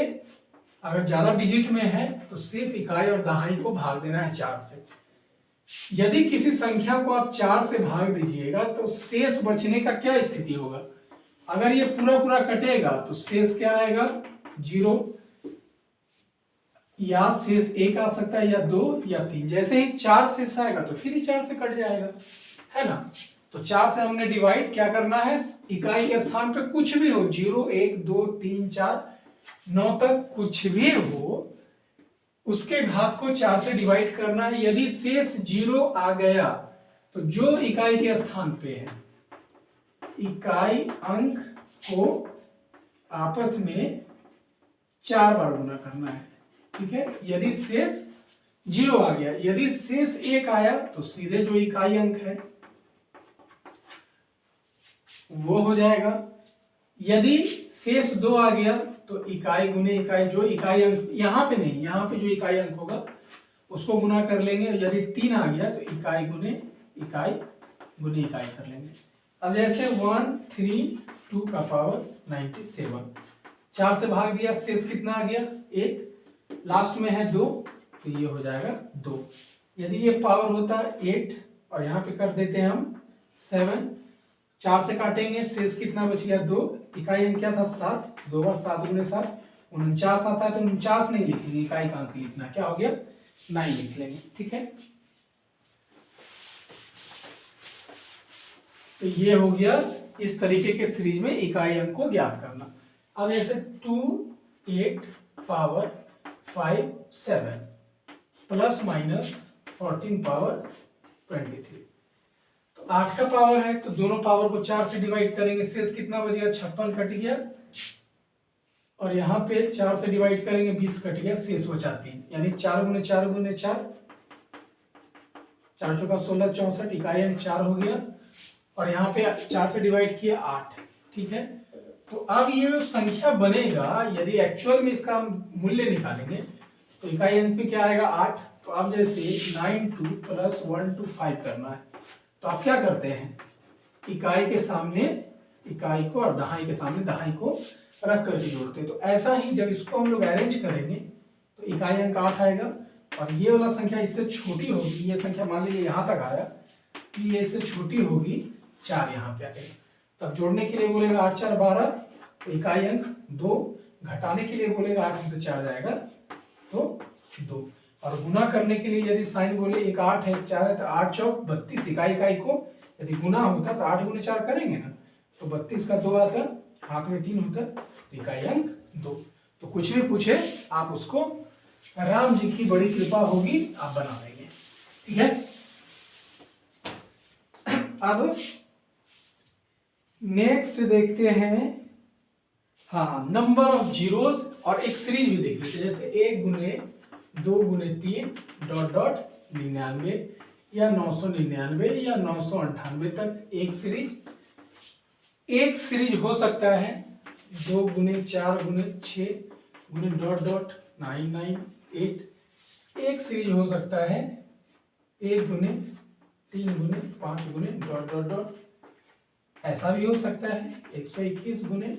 अगर ज्यादा डिजिट में है तो सिर्फ इकाई और दहाई को भाग देना है 4 से। यदि किसी संख्या को आप 4 से भाग दीजिएगा तो शेष बचने का क्या स्थिति होगा, अगर ये पूरा पूरा कटेगा तो शेष क्या आएगा, 0, या शेष 1 आ सकता है, या 2 या 3। जैसे ही 4 शेष आएगा तो फिर ही 4 से कट जाएगा, है ना। तो 4 से हमने डिवाइड क्या करना है, इकाई के स्थान पे कुछ भी हो, 0 1 2 3 4 9 तक कुछ भी हो, उसके घात को 4 से डिवाइड करना है। यदि शेष 0 आ गया तो जो इकाई के स्थान पे है इकाई अंक को आपस में 4 बार गुना करना है। ठीक है, यदि शेष 0 आ गया, यदि शेष 1 आया तो सीधे जो इकाई अंक है वो हो जाएगा। यदि शेष 2 आ गया तो इकाई गुने इकाई, जो इकाई अंक यहाँ पे नहीं, यहाँ पे जो इकाई अंक होगा उसको गुना कर लेंगे। यदि 3 आ गया तो इकाई गुने इकाई कर लेंगे। अब जैसे 1 3 2 का पावर 97, 4 से भाग दिया, शेष कितना आ गया, 1, लास्ट में है 2 तो ये हो जाएगा 2। यदि ये पावर होता 8 और यहाँ पे कर देते हैं हम 7, 4 से काटेंगे, शेष कितना बच गया, 2, इकाई अंक क्या था 7, 2 बार 7 गुने 7 49 आता है, तो 49 नहीं लिखेंगे, इकाई का अंक लिखना, क्या हो गया 9 लिख लेंगे। ठीक है, तो ये हो गया इस तरीके के सीरीज में इकाई अंक को ज्ञात करना। अब ऐसे 2 8 पावर 5 7 प्लस माइनस 14 पावर 23। तो 8 का पावर है तो दोनों पावर को 4 से डिवाइड करेंगे, शेष कितना बच गया, 56 कट गया, और यहाँ पे 4 से डिवाइड करेंगे 20 कट गया, शेष बचा 3, यानी 4 गुने 4 गुने 4, 4 चौका 16 64, इकाई अंक 4 हो गया, और यहाँ पे 4 से डिवाइड किया 8। ठीक है, तो अब ये जो संख्या बनेगा, यदि एक्चुअल में इसका मूल्य निकालेंगे तो इकाई अंक पे क्या आएगा 8। तो अब जैसे 9 2 प्लस 1 2 5 करना है, तो आप क्या करते हैं, इकाई के सामने इकाई को और दहाई के सामने दहाई को रख करके जोड़ते हैं। तो ऐसा ही जब इसको हम लोग अरेंज करेंगे तो इकाई अंक 8 आएगा और ये वाला संख्या इससे छोटी होगी, ये संख्या मान लीजिए यहाँ तक आया, ये इससे छोटी होगी 4 यहाँ पे आएगा। तब जोड़ने के लिए बोलेगा 8 4 12, तो इकाई अंक 2, घटाने के लिए बोलेगा 8 में से 4 जाएगा तो 2, और गुना करने के लिए यदि साइन बोले एक 8 है एक 4 है तो 8 चौक 32, इकाई को यदि गुना होता तो 8 गुने 4 करेंगे ना, तो 32 का 2 आता, हाथ में 3 होता, तो इकाई अंक 2। तो कुछ भी पूछे आप उसको राम जी की बड़ी कृपा होगी आप बना देंगे, ठीक है। अब नेक्स्ट देखते हैं, हाँ, नंबर ऑफ जीरोस, और एक सीरीज भी देख लेते हैं, जैसे 1 गुने 2 गुने 3 डॉट डॉट 99 या 999 या 998 तक एक सीरीज हो सकता है 2 गुने 4 गुने 6 गुने डॉट डॉट 998, एक सीरीज हो सकता है 1 गुने 3 गुने 5 गुने डॉट डॉट डॉट, ऐसा भी हो सकता है 121 गुने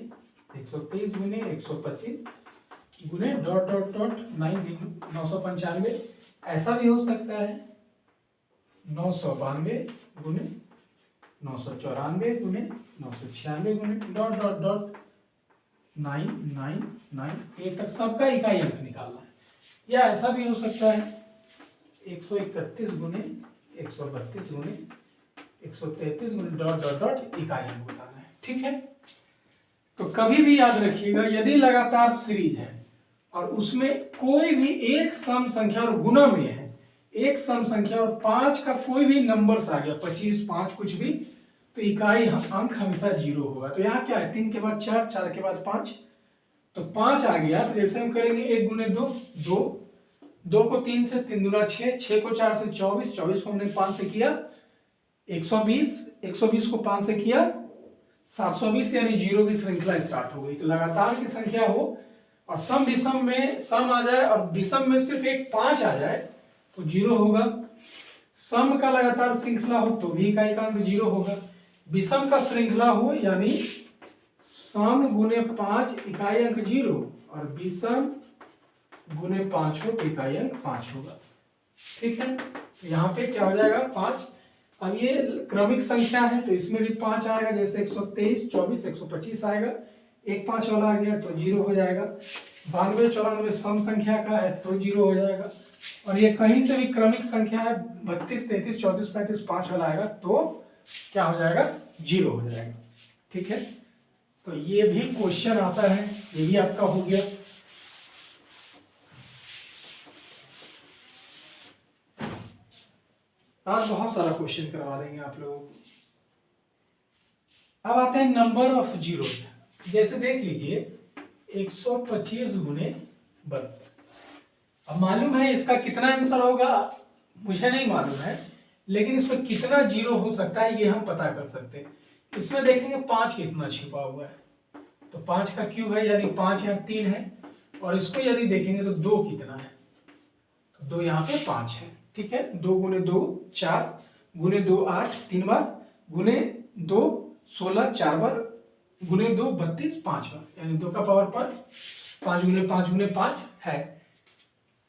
123 गुने 125 गुने डॉट डॉट डॉट 995, ऐसा भी हो सकता है 992 गुने 994 गुने 996 गुने डॉट डॉट डॉट 9998 तक सबका इकाई अंक निकालना है, या ऐसा भी हो सकता है 131 गुने 132 गुने 133 गुने डॉट डॉट डॉट इकाई अंक बताना है, ठीक है। तो कभी भी याद रखिएगा, यदि लगातार सीरीज है और उसमें कोई भी एक सम संख्या और गुना में है, एक सम संख्या और 5 का कोई भी नंबर्स आ गया, 25 5 कुछ भी, तो इकाई अंक हमेशा 0 होगा। तो यहाँ क्या है, 3 के बाद 4, 4 के बाद 5, तो 5 आ गया, तो जैसे हम करेंगे 1 गुने 2 2, 2 को 3 से 3 दूना 6, 6 को 4 से 24, 24 को हमने 5 से किया 120, 120 को 5 से किया 720, यानी 0 की श्रृंखला स्टार्ट हो गई। तो लगातार की संख्या हो और सम विषम में सम आ जाए और विषम में सिर्फ एक 5 आ जाए तो 0 होगा, सम का लगातार श्रृंखला हो तो भी इकाई का अंक 0 होगा, विषम का श्रृंखला हो यानी सम गुने 5 इकाई अंक 0 और विषम गुने 5 हो तो इकाई अंक 5 होगा, ठीक है। तो यहाँ पे क्या हो जाएगा 5। अब ये क्रमिक संख्या है तो इसमें भी 5 आएगा, जैसे 123 24 125 आएगा, एक 5 वाला आ गया तो 0 हो जाएगा, 92 94 सम संख्या का है तो 0 हो जाएगा, और ये कहीं से भी क्रमिक संख्या है 32 33 34 35 5 वाला आएगा तो क्या हो जाएगा 0 हो जाएगा, ठीक है। तो ये भी क्वेश्चन आता है, ये भी आपका हो गया। आज बहुत सारा क्वेश्चन करवा देंगे आप लोगों को। अब आते हैं नंबर ऑफ जीरो, जैसे देख लीजिए 125 गुने 32। अब मालूम है इसका कितना आंसर होगा, मुझे नहीं मालूम है, लेकिन इसमें कितना जीरो हो सकता है ये हम पता कर सकते हैं। इसमें देखेंगे 5 कितना छिपा हुआ है, तो 5 का क्यूब है यानी 5 यहाँ 3 है, और इसको यदि देखेंगे तो 2 कितना है, तो 2 यहाँ पे 5 है, ठीक है। 2 गुने 2 4 गुने 2 8 3 बार गुने 2 16 4 बार गुने 2 32 5 बार, यानी 2 का पावर 5, 5 गुने 5 है।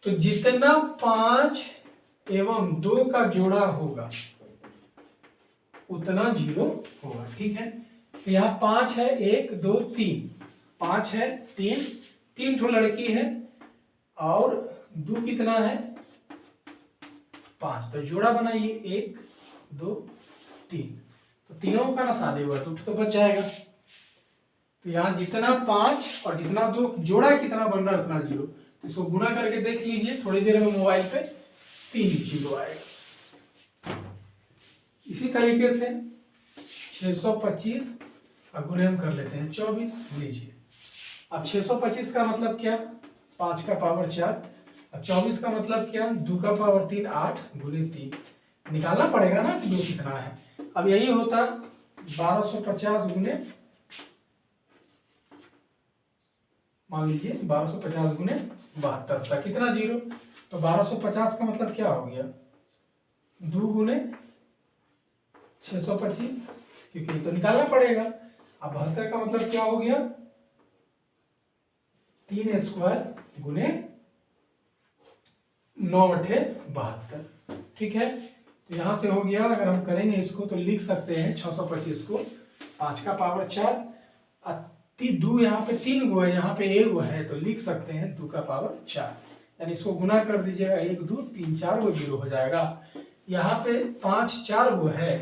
तो जितना 5 एवं 2 का जोड़ा होगा उतना 0 होगा, ठीक है। तो यहाँ 5 है 1 2 3, 5 है 3 ठो लड़की है और 2 कितना है 5, तो जोड़ा बनाइए 1 2 3, तो तीनों का ना शादी हुआ तो 2 तो बच जाएगा। तो यहाँ जितना 5 और जितना 2 जोड़ा कितना बन रहा है उतना 0, तो इसको गुना करके देख लीजिए थोड़ी देर में मोबाइल पे 3 0 आएगा। इसी तरीके से 625 और गुने हम कर लेते हैं 24, लीजिए। अब 625 का मतलब क्या, 5 का पावर 4, अब 24 का मतलब क्या, 2 का पावर 3 8 गुने 3, निकालना पड़ेगा ना कि 2 कितना है। अब यही होता 1250 गुने, मान लीजिए 1250 गुने 72 का कितना 0, तो 1250 का मतलब क्या हो गया 2 गुने 625, क्योंकि ये तो निकालना पड़ेगा। अब 72 का मतलब क्या हो गया, 3 स्क्वायर गुने 9/72। ठीक है, तो यहां से हो गया। अगर हम करेंगे इसको तो लिख सकते हैं 625 को 5 का पावर 4, 2 यहाँ पे 3 गो है, यहाँ पे 1 गो है, तो लिख सकते हैं 2 का पावर 4। यानी इसको गुना कर दीजिएगा, 1 2 3 4 गो 0 हो जाएगा। यहाँ पे 5 4 गो है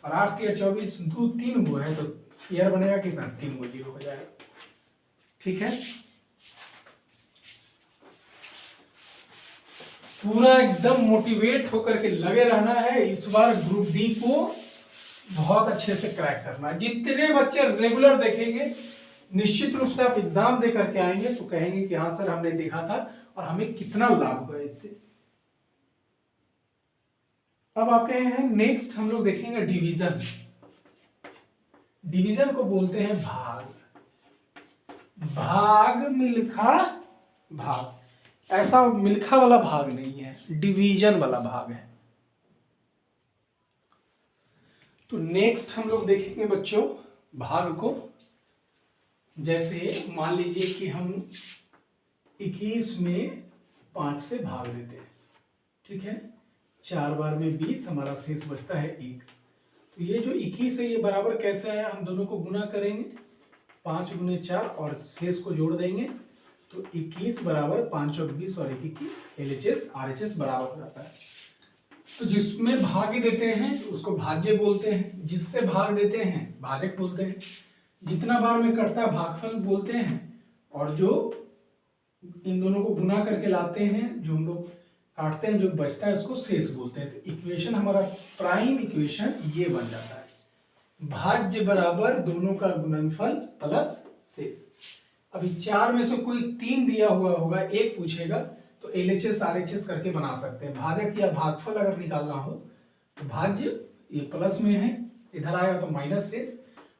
और 8 3 24, 2 3 गो है, तो पेयर बनेगा कितना, 3 गो 0 हो जाएगा। ठीक है, पूरा एकदम मोटिवेट होकर के लगे रहना है। इस बार ग्रुप डी को बहुत अच्छे से क्रैक करना है। जितने बच्चे रेगुलर देखेंगे, निश्चित रूप से आप एग्जाम दे करके आएंगे तो कहेंगे कि हाँ सर हमने देखा था और हमें कितना लाभ हुआ इससे। अब आते हैं नेक्स्ट, हम लोग देखेंगे डिवीजन। डिवीजन को बोलते हैं भाग। भाग मिल्खा भाग, ऐसा मिल्खा वाला भाग नहीं है, डिवीजन वाला भाग है। तो नेक्स्ट हम लोग देखेंगे बच्चों भाग को। जैसे मान लीजिए कि हम 21 में 5 से भाग देते हैं। ठीक है, 4 बार में 20, हमारा शेष बचता है 1। तो ये जो 21 है ये बराबर कैसे है, हम दोनों को गुना करेंगे, 5 गुने 4 और शेष को जोड़ देंगे, तो 21 बराबर 5 और 20 और 21, LHS RHS बराबर हो जाता है। तो जिसमें भाग देते हैं उसको भाज्य बोलते हैं, जिससे भाग देते हैं भाजक बोलते हैं, जितना बार में कटता है भागफल बोलते हैं, और जो इन दोनों को गुना करके लाते हैं, जो हम लोग काटते हैं, जो बचता है उसको शेष बोलते हैं। तो इक्वेशन हमारा प्राइम इक्वेशन ये बन जाता है, भाज्य बराबर दोनों का गुणनफल प्लस शेष। अभी 4 में से कोई 3 दिया हुआ होगा, 1 पूछेगा, तो LHS RHS करके बना सकते हैं। भाजक या भागफल अगर निकालना हो तो भाज्य ये प्लस में है, इधर आएगा तो माइनस शेष,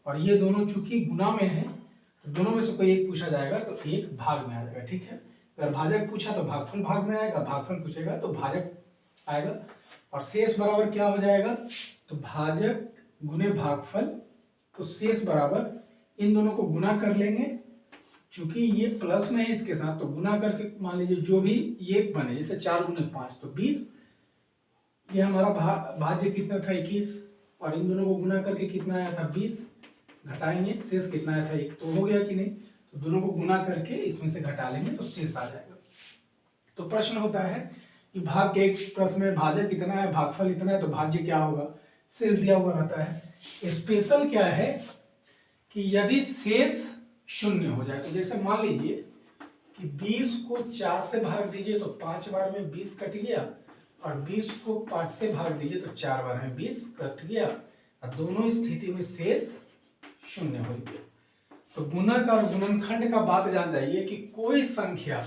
और ये दोनों चूंकि गुना में है तो दोनों में से कोई 1 पूछा जाएगा तो 1 भाग में आ जाएगा। ठीक है, अगर भाजक पूछा तो भागफल भाग में आएगा, भागफल पूछेगा तो भाजक आएगा, और शेष बराबर क्या हो जाएगा, तो भाजक गुने भागफल, तो शेष बराबर इन दोनों को गुना कर लेंगे, चूंकि ये प्लस में है इसके साथ, तो गुना करके मान लीजिए जो भी ये बने, जैसे 4 गुने 5 तो 20, ये हमारा भाज्य कितना था 21, और इन दोनों को गुना करके कितना आया था 20, घटाएंगे शेष कितना आया था 1, तो हो गया कि नहीं, तो दोनों को गुना करके इसमें से घटा लेंगे तो शेष आ जाएगा। तो प्रश्न होता है कि भाग के एक प्रश्न में भाज्य कितना है, भागफल इतना है, तो भाज्य क्या होगा, शेष दिया हुआ रहता है। स्पेशल क्या है कि यदि शेष 0 हो जाए, तो जैसे मान लीजिए कि 20 को 4 से भाग दीजिए तो 5 बार में 20 कट गया, और 20 को 5 से भाग दीजिए तो 4 बार में 20 कट गया, और दोनों स्थिति में शेष 0 हो गया। तो गुणक और गुणनखंड का बात जान जाइए कि कोई संख्या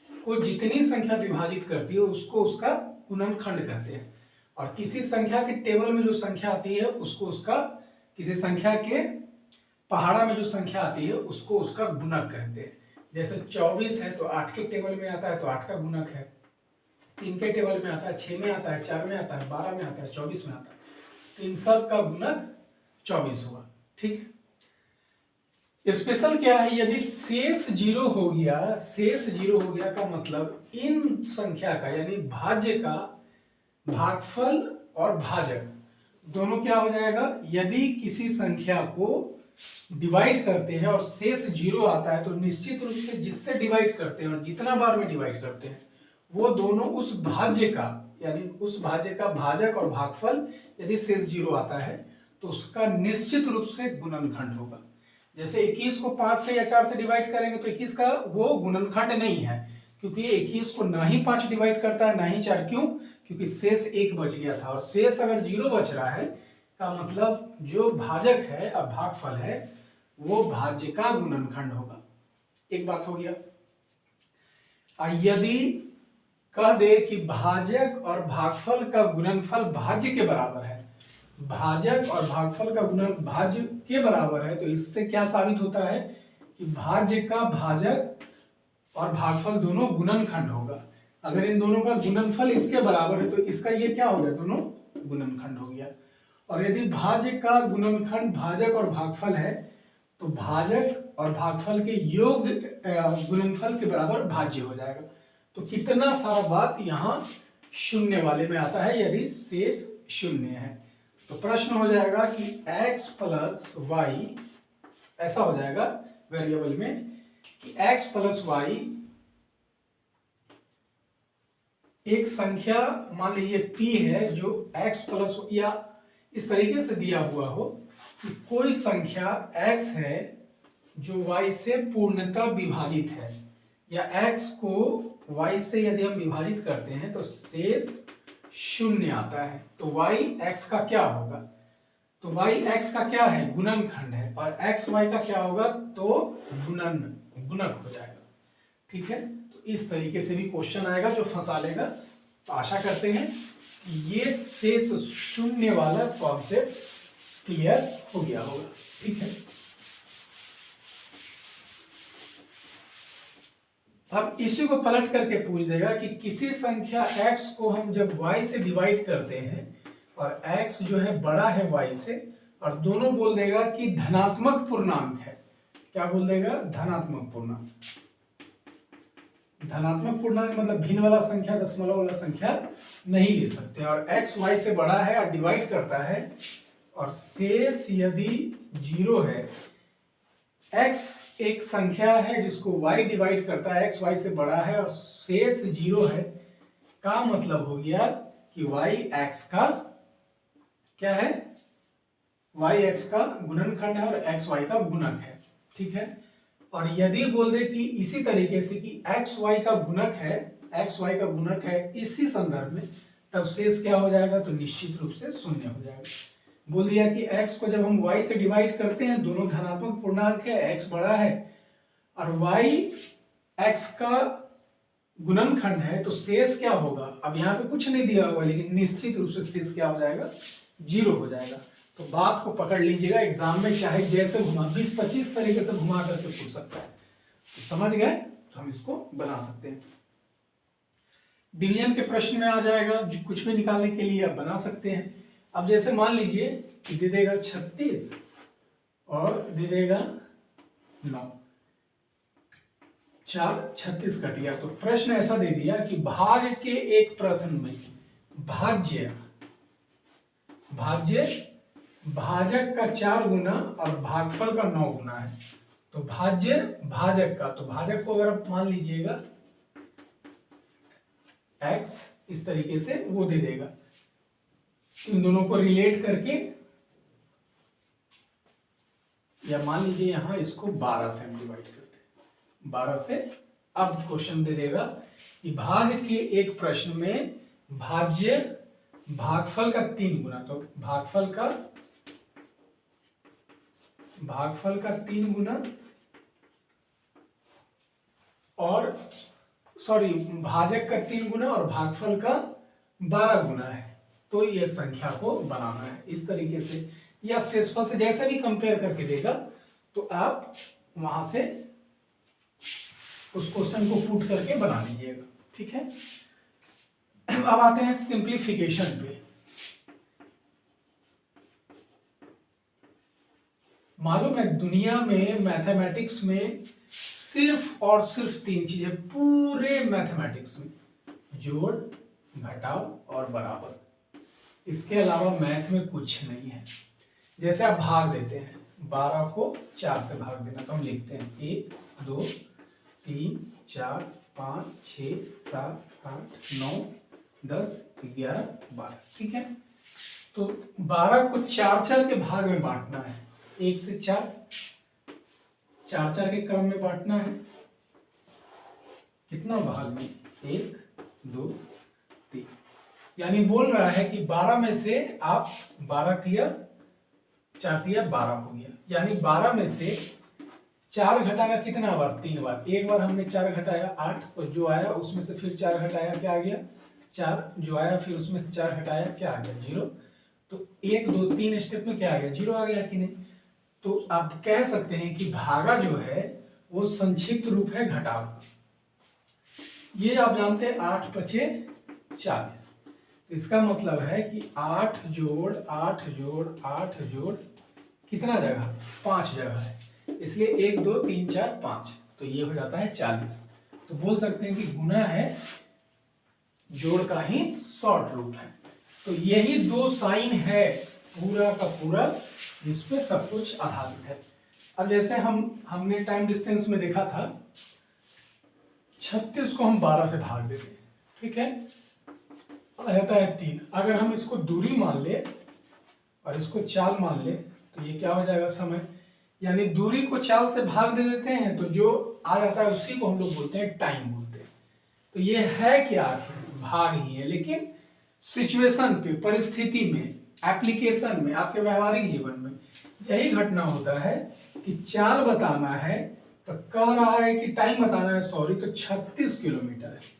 को जितनी संख्या विभाजित करती है उसको उसका गुणनखंड कहते हैं, और किसी संख्या के टेबल में जो संख्या आती है उसको उसका, किसी संख्या के पहाड़ा में जो संख्या आती है उसको उसका गुणक कहते हैं। जैसे 24 है तो 8 के टेबल में आता है तो 8 का गुणक है, 3 के टेबल में आता है, 6 में आता है, 4 में आता है, 12 में आता है, 24 में आता है, तो इन सब का गुणक 24 होगा। ठीक है, स्पेशल क्या है, यदि शेष 0 हो गया, शेष 0 हो गया का मतलब इन संख्या का यानी भाज्य का भागफल और भाजक दोनों क्या हो जाएगा, यदि किसी संख्या को डिवाइड करते हैं और शेष 0 आता है तो निश्चित रूप से जिससे डिवाइड करते हैं और जितना बार में डिवाइड करते हैं वो दोनों उस भाज्य का यानी उस भाज्य का भाजक और भागफल यदि शेष 0 आता है तो उसका निश्चित रूप से गुणनखंड होगा। जैसे 21 को 5 से या 4 से डिवाइड करेंगे तो 21 का वो गुणनखंड नहीं है, क्योंकि 21 को ना ही 5 डिवाइड करता है ना ही 4। क्यों, क्योंकि शेष 1 बच गया था, और शेष अगर 0 बच रहा है का मतलब जो भाजक है और भागफल है वो भाज्य का गुणनखंड होगा। एक बात हो गया। यदि कह दे कि भाजक और भागफल का गुणनफल भाज्य के बराबर है, भाजक और भागफल का गुणन भाज्य के बराबर है, तो इससे क्या साबित होता है कि भाज्य का भाजक और भागफल दोनों गुणनखंड होगा। अगर इन दोनों का गुणनफल इसके बराबर है तो इसका ये क्या हो गया, दोनों गुणनखंड हो गया। और यदि भाज्य का गुणनखंड भाजक और भागफल है तो भाजक और भागफल के योग गुणनफल के बराबर भाज्य हो जाएगा। तो कितना सारा बात यहाँ शून्य वाले में आता है यदि शेष शून्य है। तो प्रश्न हो जाएगा कि x प्लस वाई, ऐसा हो जाएगा वेरिएबल में कि x प्लस वाई एक संख्या मान लीजिए p है जो x प्लस, या इस तरीके से दिया हुआ हो कि कोई संख्या x है जो y से पूर्णतः विभाजित है, या x को y से यदि हम विभाजित करते हैं तो शेष शून्य आता है। तो y x का क्या होगा? तो y x का क्या है? गुणनखंड है, और x y का क्या होगा? तो गुणक हो जाएगा। ठीक है, तो इस तरीके से भी क्वेश्चन आएगा जो फंसा लेगा। तो आशा करते हैं कि ये शेष शून्य वाला कॉन्सेप्ट क्लियर हो गया होगा। ठीक है, अब इसी को पलट करके पूछ देगा कि किसी संख्या x को हम जब y से डिवाइड करते हैं और x जो है बड़ा है y से, और दोनों बोल देगा कि धनात्मक पूर्णांक है। क्या बोल देगा? धनात्मक पूर्णांक। धनात्मक पूर्णांक मतलब भिन्न वाला संख्या, दशमलव वाला संख्या नहीं ले सकते। और x y से बड़ा है और डिवाइड करता है, और शेष यदि 0 है, x एक संख्या है जिसको y डिवाइड करता है, x y से बड़ा है और शेष 0 है, का मतलब हो गया कि y x का क्या है? y x का गुणनखंड है और x y का गुणक है। ठीक है, और यदि बोल दे कि इसी तरीके से कि x y का गुणक है, x y का गुणक है इसी संदर्भ में, तब शेष क्या हो जाएगा? तो निश्चित रूप से शून्य हो जाएगा। बोल दिया कि x को जब हम y से डिवाइड करते हैं, दोनों धनात्मक पूर्णांक है, x बड़ा है और y x का गुणनखंड है, तो शेष क्या होगा? अब यहाँ पे कुछ नहीं दिया हुआ, लेकिन निश्चित रूप से शेष क्या हो जाएगा? 0 हो जाएगा। तो बात को पकड़ लीजिएगा, एग्जाम में चाहे जैसे घुमा 20-25 तरीके से घुमा करके पूछ सकता है। तो समझ गए? तो हम इसको बना सकते हैं। डिवीजन के प्रश्न में आ जाएगा, जो कुछ भी निकालने के लिए आप बना सकते हैं। अब जैसे मान लीजिए कि दे देगा 36 और दे देगा 9, 4 36 कट गया। तो प्रश्न ऐसा दे दिया कि भाग के एक प्रश्न में भाज्य भाजक का 4 गुना और भागफल का 9 गुना है। तो भाज्य भाजक का, तो भाजक को अगर आप मान लीजिएगा x, इस तरीके से वो दे देगा। इन दोनों को रिलेट करके, या मान लीजिए यहां इसको 12 से हम डिवाइड करते हैं, 12 से। अब क्वेश्चन दे देगा कि भाग के एक प्रश्न में भाज्य भागफल का 3 गुना, तो भागफल का 3 गुना और भाजक का 3 गुना और भागफल का 12 गुना है। तो ये संख्या को बनाना है इस तरीके से, या शेषफल से जैसे भी कंपेयर करके देगा, तो आप वहां से उस क्वेश्चन को पुट करके बना लीजिएगा। ठीक है, अब आते हैं सिंप्लीफिकेशन पे। मालूम है दुनिया में मैथमेटिक्स में सिर्फ और सिर्फ 3 चीजें पूरे मैथमेटिक्स में, जोड़, घटाव और बराबर। इसके अलावा मैथ में कुछ नहीं है। जैसे आप भाग देते हैं, 12 को 4 से भाग देना, तो हम लिखते हैं 1 2 3 4 5 6 7 8 9 10 11 12। ठीक है, तो 12 को 4 के भाग में बांटना है, 1 से 4 के क्रम में बांटना है। कितना भाग में? 1 2 3। यानी बोल रहा है कि 12 में से आप 12 किया, 4 किया 12 हो गया। यानी 12 में से 4 घटाएगा कितना बार? 3 बार। एक बार हमने 4 घटाया 8, और जो आया उसमें से फिर 4 घटाया, क्या आ गया? 4। जो आया फिर उसमें से 4 घटाया, क्या आ गया? 0। तो 1 2 3 स्टेप में क्या आ गया? 0 आ गया कि नहीं? तो आप कह सकते हैं कि भागा जो है वो संक्षिप्त रूप है घटाव। ये आप जानते हैं 8 × 5 = 40। तो इसका मतलब है कि 8 जोड़ 8 जोड़ 8 जोड़ कितना जगह, 5 जगह है, इसलिए 1 2 3 4 5, तो ये हो जाता है 40। तो बोल सकते हैं कि गुना है जोड़ का ही शॉर्ट रूट है। तो यही दो साइन है पूरा का पूरा जिसपे सब कुछ आधारित है। अब जैसे हमने टाइम डिस्टेंस में देखा था 36 को हम 12 से भाग देते हैं, ठीक है, रहता है 3। अगर हम इसको दूरी मान ले और इसको चाल मान ले तो ये क्या हो जाएगा, समय, यानी दूरी को चाल से भाग दे देते हैं तो जो आ जाता है उसी को हम लोग बोलते हैं टाइम बोलते हैं। तो ये है क्या, भाग ही है, लेकिन सिचुएशन पे, परिस्थिति में, एप्लीकेशन में, आपके व्यवहारिक जीवन में यही घटना होता है कि चाल बताना है तो कह रहा है कि टाइम बताना है, सॉरी, तो 36 किलोमीटर है।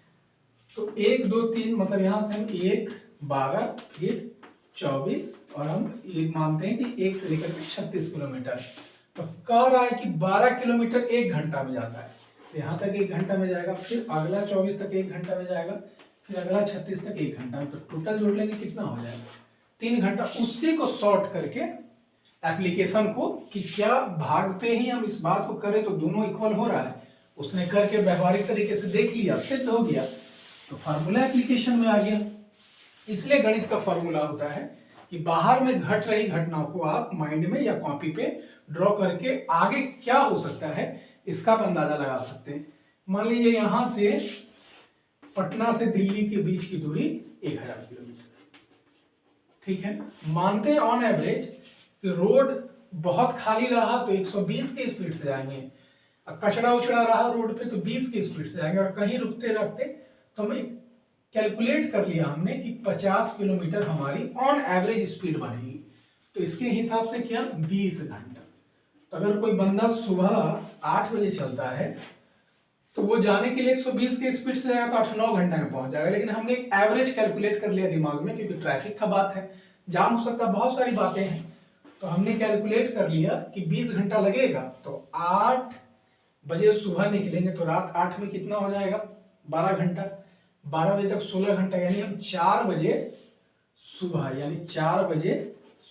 तो 1 2 3 मतलब यहाँ से हम 1 12 फिर 24 और हम ये मानते हैं कि 1 से लेकर के 36 किलोमीटर। तो कह रहा है कि 12 किलोमीटर 1 घंटा में जाता है, तो यहाँ तक 1 घंटा में जाएगा, फिर अगला 24 तक 1 घंटा में जाएगा, फिर अगला 36 तक 1 घंटा में, तो टोटल जोड़ लेंगे कितना हो जाएगा, 3 घंटा। उसी को शॉर्ट करके एप्लीकेशन को कि क्या भाग पे ही हम इस बात को करें तो दोनों इक्वल हो रहा है, उसने करके व्यवहारिक तरीके से देख लिया, सिद्ध हो गया, तो फार्मूला एप्लीकेशन में आ गया। इसलिए गणित का फॉर्मूला होता है कि बाहर में घट रही घटनाओं को आप माइंड में या कॉपी पे ड्रॉ करके आगे क्या हो सकता है इसका आप अंदाजा लगा सकते हैं। मान लीजिए यहां से पटना से दिल्ली के बीच की दूरी 1000 किलोमीटर, ठीक है। मानते हैं ऑन एवरेज कि रोड बहुत खाली रहा तो 120 के स्पीड से जाएंगे, अब कचरा उचड़ा रहा रोड पे तो 20 की स्पीड से जाएंगे, और कहीं रुकते रखते तो हमें कैलकुलेट कर लिया हमने कि 50 किलोमीटर हमारी ऑन एवरेज स्पीड बनेगी। तो इसके हिसाब से क्या, 20 घंटा। तो अगर कोई बंदा सुबह 8 बजे चलता है तो वो जाने के लिए 120 के स्पीड से जाएगा तो 8-9 घंटा में पहुंच जाएगा, लेकिन हमने एक एवरेज कैलकुलेट कर लिया दिमाग में, क्योंकि ट्रैफिक का बात है, जाम हो सकता है, बहुत सारी बातें हैं, तो हमने कैलकुलेट कर लिया कि 20 घंटा लगेगा। तो 8 बजे सुबह निकलेंगे तो रात 8 में कितना हो जाएगा, 12 घंटा, 12 बजे तक 16 घंटा, यानी हम 4 बजे सुबह, यानी 4 बजे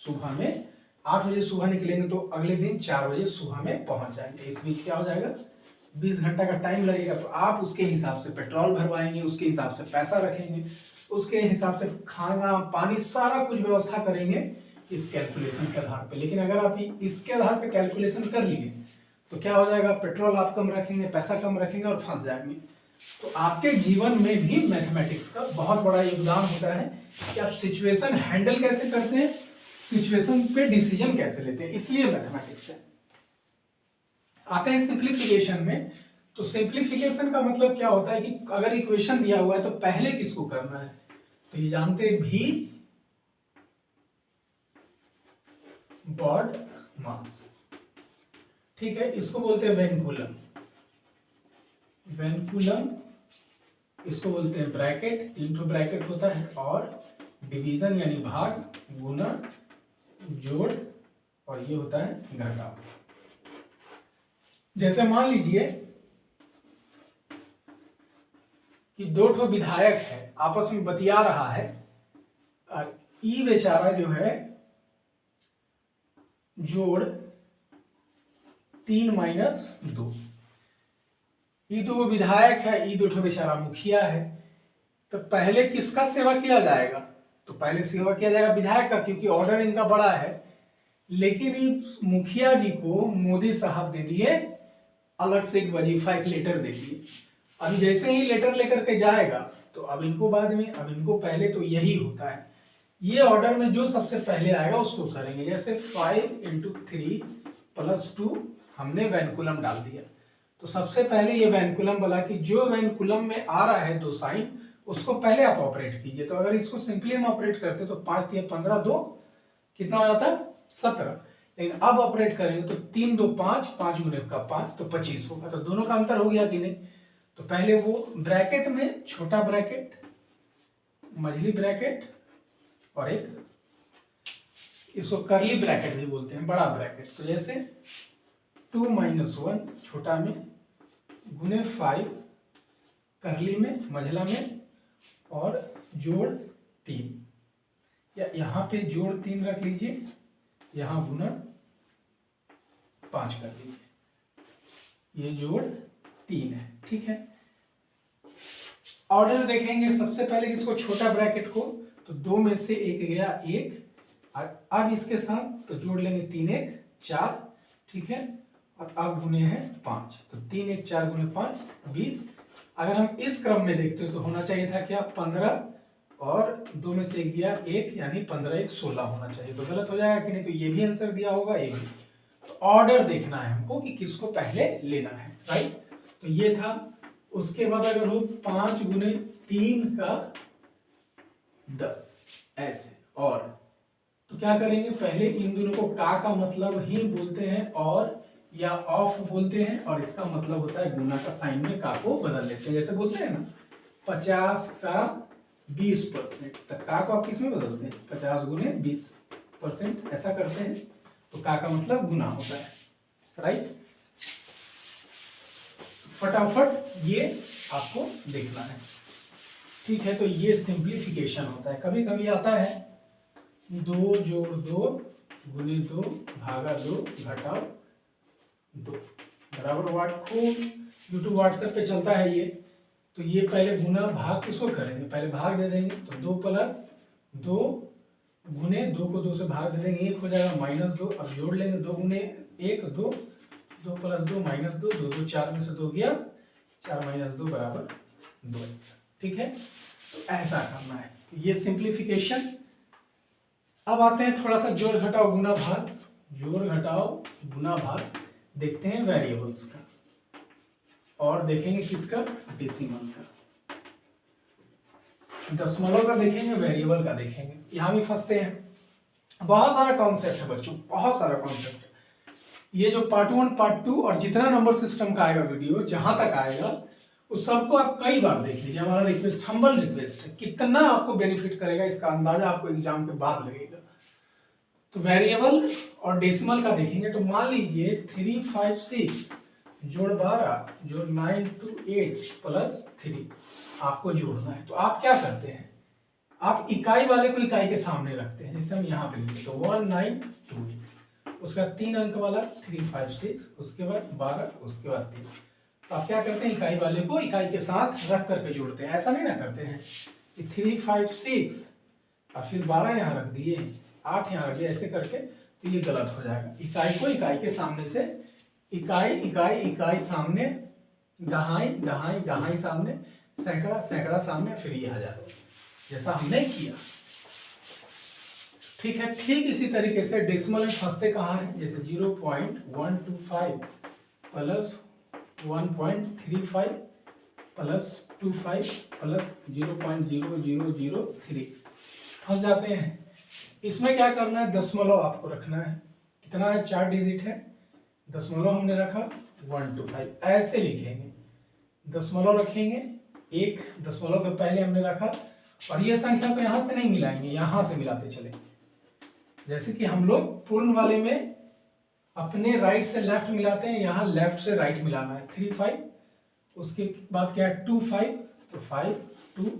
सुबह में, 8 बजे सुबह निकलेंगे तो अगले दिन 4 बजे सुबह में पहुंच जाएंगे। इस बीच क्या हो जाएगा, 20 घंटा का टाइम लगेगा। तो आप उसके हिसाब से पेट्रोल भरवाएंगे, उसके हिसाब से पैसा रखेंगे, उसके हिसाब से खाना पानी सारा कुछ व्यवस्था करेंगे इस कैलकुलेशन के आधार पे। लेकिन अगर आप इसके आधार पे कैलकुलेशन कर लिए तो क्या हो जाएगा, पेट्रोल आप कम रखेंगे, पैसा कम रखेंगे और फंस जाएंगे। तो आपके जीवन में भी मैथमेटिक्स का बहुत बड़ा योगदान होता है कि आप सिचुएशन हैंडल कैसे करते हैं, सिचुएशन पे डिसीजन कैसे लेते हैं, इसलिए मैथमेटिक्स है। आते हैं सिंप्लीफिकेशन में। तो सिंप्लीफिकेशन का मतलब क्या होता है कि अगर इक्वेशन दिया हुआ है तो पहले किसको करना है, तो ये जानते हैं भी बॉड मास, ठीक है, इसको बोलते हैं वेनकुलम, वेनकुलम, इसको बोलते हैं ब्रैकेट, 3 ठो ब्रैकेट होता है, और डिवीजन यानी भाग, गुना, जोड़, और ये होता है घटाव। जैसे मान लीजिए कि 2 ठो विधायक है, आपस में बतिया रहा है, और ई बेचारा जो है जोड़ 3 - 2, ई 2 विधायक है, ई 2 ठो बेचारा मुखिया है। तो पहले किसका सेवा किया जाएगा, तो पहले सेवा किया जाएगा विधायक का, क्योंकि ऑर्डर इनका बड़ा है। लेकिन इस मुखिया जी को मोदी साहब दे दिए अलग से एक वजीफा, एक लेटर दे दिए। अभी जैसे ही लेटर लेकर के जाएगा तो अब इनको बाद में, अब इनको पहले, तो यही होता है, ये ऑर्डर में जो सबसे पहले आएगा उसको करेंगे। जैसे 5 × 3 + 2 हमने वेनकुलम डाल दिया, तो सबसे पहले ये वेनकुलम बोला कि जो वेनकुलम में आ रहा है 2 साइन उसको पहले आप ऑपरेट कीजिए। तो अगर इसको सिंपली हम ऑपरेट करते तो 5 × 3 = 15, 2 कितना हो जाता है 17। लेकिन अब ऑपरेट करेंगे तो 3 × 2 = 5, 5 × 5 तो 25 होगा। तो दोनों का अंतर हो गया कि नहीं। तो पहले वो ब्रैकेट में छोटा ब्रैकेट, मझली ब्रैकेट, और एक इसको करली ब्रैकेट भी बोलते हैं, बड़ा ब्रैकेट। तो जैसे 2 - 1 छोटा में, × 5 करली में, मझला में, और जोड़ 3, या यहाँ पे जोड़ 3 रख लीजिए, यहाँ गुना 5 कर दीजिए, ये जोड़ 3 है। ठीक है, ऑर्डर देखेंगे सबसे पहले इसको छोटा ब्रैकेट को, तो 2 में से 1 गया 1, अब इसके साथ तो जोड़ लेंगे 3 1 4, ठीक है, और अब गुने हैं 5, तो 3 1 4 गुने 5 20। अगर हम इस क्रम में देखते हो तो होना चाहिए था क्या 15, और 2 में से 1 गया 1, यानी 15 1 16 होना चाहिए, तो गलत हो जाएगा कि नहीं, तो ये भी आंसर दिया होगा, ये भी। तो ऑर्डर देखना है हमको कि किसको पहले लेना है, राइट। तो ये था। उसके बाद अगर हो 5 गुने 3 का 10 ऐसे, और तो क्या करेंगे, पहले इन दोनों को का मतलब ही बोलते हैं और या ऑफ बोलते हैं, और इसका मतलब होता है गुना का साइन में का को बदल लेते हैं। जैसे बोलते हैं ना 50 का 20%, तो का को आप किस में बदलते हैं, 50 गुने 20%, ऐसा करते हैं, तो का मतलब गुना होता है, राइट। फटाफट ये आपको देखना है, ठीक है। तो ये सिंप्लीफिकेशन होता है। कभी कभी आता है 2 जोड़ 2 गुने 2 भागा 2 घटाओ 2 बराबर वाट। खूब यूट्यूब व्हाट्सएप पे चलता है ये। तो ये पहले गुना भाग किसको करेंगे, पहले भाग दे देंगे, तो 2 प्लस 2 गुने 2 को 2 से भाग दे देंगे, 1 हो जाएगा माइनस 2। अब जोड़ लेंगे 2 गुने 1 2, 2 प्लस 2 माइनस 2, 2 2 4 में से 2 गया, 4 माइनस 2 बराबर 2, ठीक है। तो ऐसा करना है, ये सिंप्लीफिकेशन। अब आते हैं थोड़ा सा जोड़ घटाओ गुना भाग, जोड़ घटाओ गुना भाग। देखते हैं वेरिएबल्स का, और देखेंगे किसका, डेसिमल का। दशमलव का देखेंगे, वेरिएबल का देखेंगे। यहां भी फंसते हैं। बहुत सारा कॉन्सेप्ट है बच्चों, बहुत सारा कॉन्सेप्ट है। ये जो पार्ट 1 पार्ट 2 और जितना नंबर सिस्टम का आएगा वीडियो, जहां तक आएगा उस सबको आप कई बार देख लीजिए। हमारा रिक्वेस्ट, हम्बल रिक्वेस्ट है। कितना आपको बेनिफिट करेगा इसका अंदाजा आपको एग्जाम के बाद लगेगा। तो वेरिएबल और डेसिमल का देखेंगे। तो मान लीजिए 356 जोड़ 12 जोड़ 928 प्लस 3 आपको जोड़ना है। तो आप क्या करते हैं, आप इकाई वाले को इकाई के सामने रखते हैं। जैसे हम यहाँ पे लिखे तो 192, उसका 3 अंक वाला 356, उसके बाद 12, उसके बाद 3। तो आप क्या करते हैं, इकाई वाले को इकाई के साथ रख करके जोड़ते हैं। ऐसा नहीं ना करते हैं कि 356 और फिर 12 यहाँ रख दिए, 8 यहाँ रख दिए, ऐसे करके, तो ये गलत हो जाएगा। इकाई को इकाई के सामने से, इकाई इकाई इकाई सामने, दहाई दहाई दहाई सामने, सैकड़ा सैकड़ा सामने, फिर ये हजारों, जैसा हमने किया, ठीक है। ठीक इसी तरीके से डेसिमल में फंसते कहाँ है, जैसे 0.125 प्लस 1.35 प्लस 25 प्लस 0.0003 फंस जाते हैं। इसमें क्या करना है, दशमलव आपको रखना है। कितना है, 4 डिजिट है, दशमलव हमने रखा 125, ऐसे लिखेंगे। दशमलव रखेंगे, एक दशमलव के पहले हमने रखा, और ये संख्या को यहाँ से नहीं मिलाएंगे, यहाँ से मिलाते चले। जैसे कि हम लोग पूर्ण वाले में अपने राइट से लेफ्ट मिलाते हैं, यहाँ लेफ्ट से राइट मिलाना है। 35, उसके बाद क्या है 25, तो 5 2,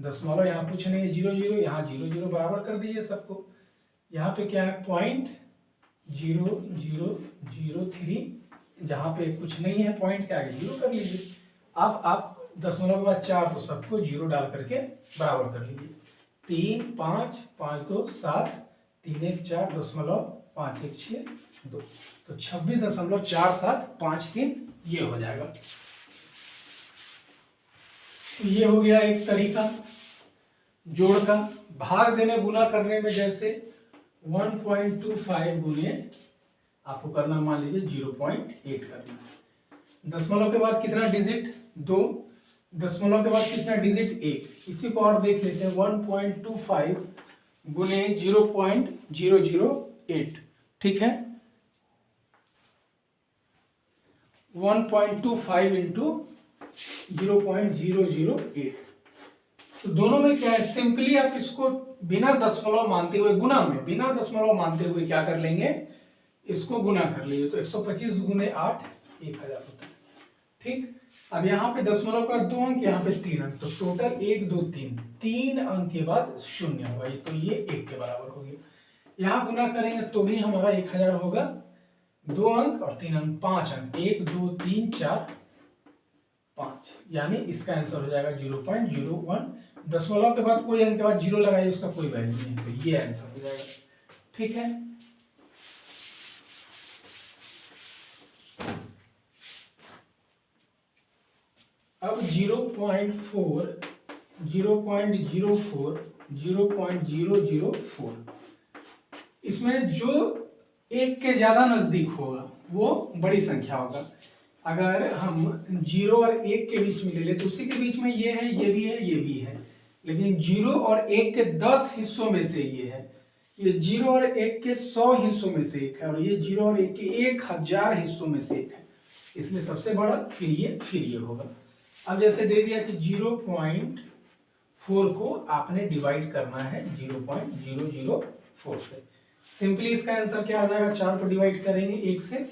दशमलव यहाँ कुछ नहीं है, 0 0, यहाँ 0 0 बराबर कर दीजिए सबको। यहाँ पे क्या है 0.0003, जहाँ पे कुछ नहीं है पॉइंट के आगे 0 कर लीजिए। अब आप दशमलव के बाद 4, तो सबको 0 डाल करके बराबर कर लीजिए। 3 5 5 2 7, 3 1 4 दशमलव 5 1 6 2, तो 26.4753 ये हो जाएगा। तो ये हो गया एक तरीका जोड़ का। भाग देने गुना करने में जैसे 1.25 गुने आपको करना, मान लीजिए 0.8 करना है। दशमलव के बाद कितना डिजिट 2, दशमलव के बाद कितना डिजिट 1। इसी को और देख लेते हैं, 1.25 गुने 0.008, ठीक है। 1.25 इंटू 0.008। तो दोनों में क्या है, सिंपली आप इसको बिना दशमलव मानते हुए, गुना में बिना दशमलव मानते हुए क्या कर लेंगे, इसको गुना कर लीजिए। तो 125 गुने 8 1000 होता है, ठीक। अब यहाँ पे दशमलव का 2 अंक, यहाँ पे 3 अंक, तो टोटल 1 2 3, 3 अंक के बाद शून्य होगा, तो ये 1 के बराबर हो गया। यहाँ गुना करेंगे तो भी हमारा 1000 होगा, 2 अंक और 3 अंक, 5 अंक, 1 2 3 4 5, यानी इसका आंसर हो जाएगा 0.01। दशमलव के बाद कोई अंक के बाद जीरो लगाइए, उसका कोई वैल्यू नहीं, तो ये आंसर हो जाएगा। ठीक है, अब 0.4, 0.04, 0.004, इसमें जो एक के ज्यादा नजदीक होगा वो बड़ी संख्या होगा। अगर हम 0 और 1 के बीच में ले ले तो उसी के बीच में ये है, ये भी है, ये भी है, लेकिन 0 और 1 के 10 हिस्सों में से ये है, ये 0 और 1 के 100 हिस्सों में से एक है, और ये 0 और 1 के 1000 हिस्सों में से एक है, इसलिए सबसे बड़ा फिर ये होगा। अब जैसे दे दिया कि 0.4 को आपने डिवाइड करना है 0.004 से, सिंपली इसका आंसर क्या आ जाएगा, 4 को डिवाइड करेंगे 1 से,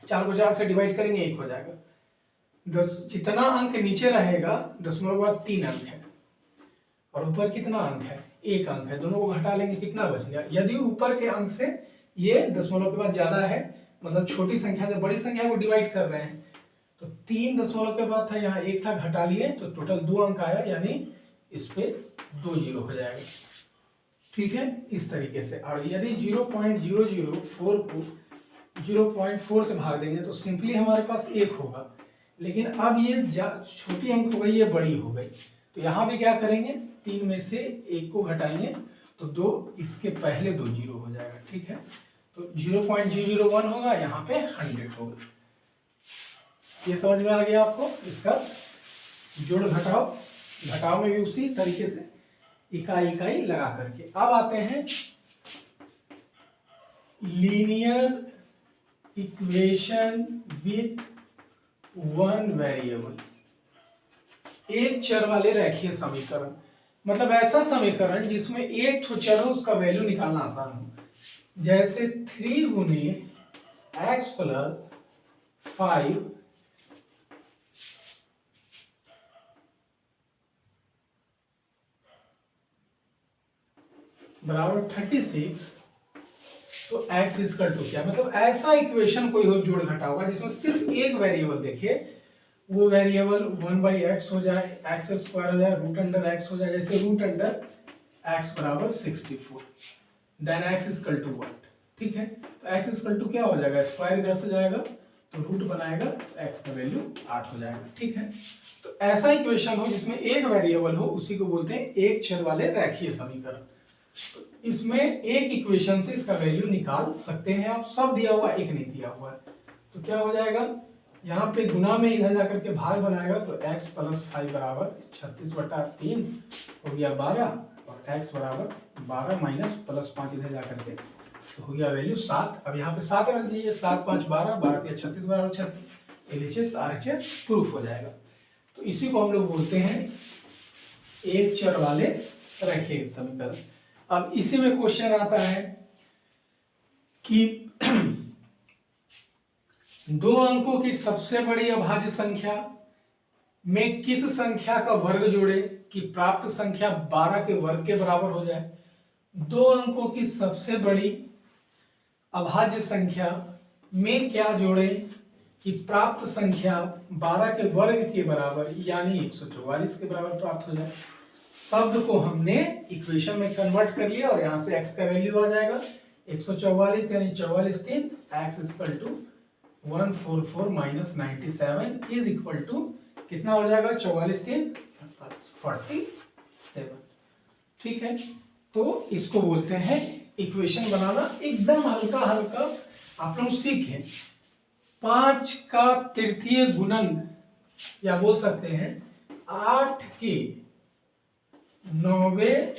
4 को 4 से डिवाइड करेंगे 1 हो जाएगा। 10 जितना अंक नीचे रहेगा दशमलव के बाद 3 अंक है और ऊपर कितना अंक है, 1 अंक है, दोनों को घटा लेंगे कितना बच गया। यदि ऊपर के अंक से ये दशमलव के बाद ज्यादा है, मतलब छोटी संख्या से बड़ी संख्या को डिवाइड कर रहे हैं, तो 3 दशमलव के बाद था, यहाँ 1 था, घटा लिए तो टोटल 2 अंक आया, यानी इस पे 2 जीरो हो जाएगा। ठीक है, इस तरीके से। और यदि 0.004 को 0.4 से भाग देंगे तो सिंपली हमारे पास 1 होगा, लेकिन अब ये छोटी अंक हो गई, ये बड़ी हो गई, तो यहाँ भी क्या करेंगे, 3 में से 1 को घटाएंगे तो 2, इसके पहले 2 जीरो हो जाएगा। ठीक है, तो 0.001 होगा, यहाँ पे 100 होगा। ये समझ में आ गया आपको, इसका जोड़ घटाव में भी उसी तरीके से इकाई लगा करके। अब आते हैं linear equation with one variable, एक चर वाले रैखिक समीकरण, मतलब ऐसा समीकरण जिसमें एक तो चर हो, उसका वैल्यू निकालना आसान हो। जैसे 3 गुने x प्लस 5 बराबर 36, तो x इक्वल टू क्या, मतलब ऐसा इक्वेशन कोई हो जोड़ घटा होगा जिसमें सिर्फ एक वेरिएबल देखिए, वो वेरिएबल 1/x हो जाए, x स्क्वायर हो जाए, रूट अंडर x हो जाए, जैसे रूट अंडर x बराबर 64, then x equal to what. ठीक है, तो x इक्वल टू क्या हो जाएगा, स्क्वायर इधर से जाएगा तो रूट बनाएगा, x का वैल्यू 8 हो जाएगा। ठीक है, तो ऐसा इक्वेशन हो जिसमें एक वेरिएबल हो, उसी को बोलते हैं एक चर वाले रैखिक समीकरण। तो इसमें एक इक्वेशन से इसका वैल्यू निकाल सकते हैं आप, सब दिया हुआ, एक नहीं दिया हुआ है, तो क्या हो जाएगा, यहाँ पे गुना में इधर जाकर के भाग बनाएगा तो x प्लस 5 बराबर 36/3 हो गया 12, और x बराबर 12 माइनस प्लस 5 इधर जाकर के तो हो गया वैल्यू 7। अब यहाँ पे 7 रख दीजिए, 7 5 12, 12 3 36 बराबर 36, LHS RHS प्रूफ हो जाएगा। तो इसी को हम लोग बोलते हैं एक चर वाले रैखिक समीकरण। अब इसी में क्वेश्चन आता है कि 2 अंकों की सबसे बड़ी अभाज्य संख्या में किस संख्या का वर्ग जोड़े कि प्राप्त संख्या 12 के वर्ग के बराबर हो जाए। 2 अंकों की सबसे बड़ी अभाज्य संख्या में क्या जोड़े कि प्राप्त संख्या 12 के वर्ग के बराबर यानी 144 के बराबर प्राप्त हो जाए। शब्द को हमने इक्वेशन में कन्वर्ट कर लिया और यहां से x का वैल्यू आ जाएगा 144, यानी 44 3 x equal to 144 minus 97 is equal to कितना हो जाएगा, 44 3 47। ठीक है, तो इसको बोलते हैं इक्वेशन बनाना, एकदम हल्का हल्का आप लोग सीखें। 5 का तृतीय गुणन या बोल सकते हैं 8 के 9वें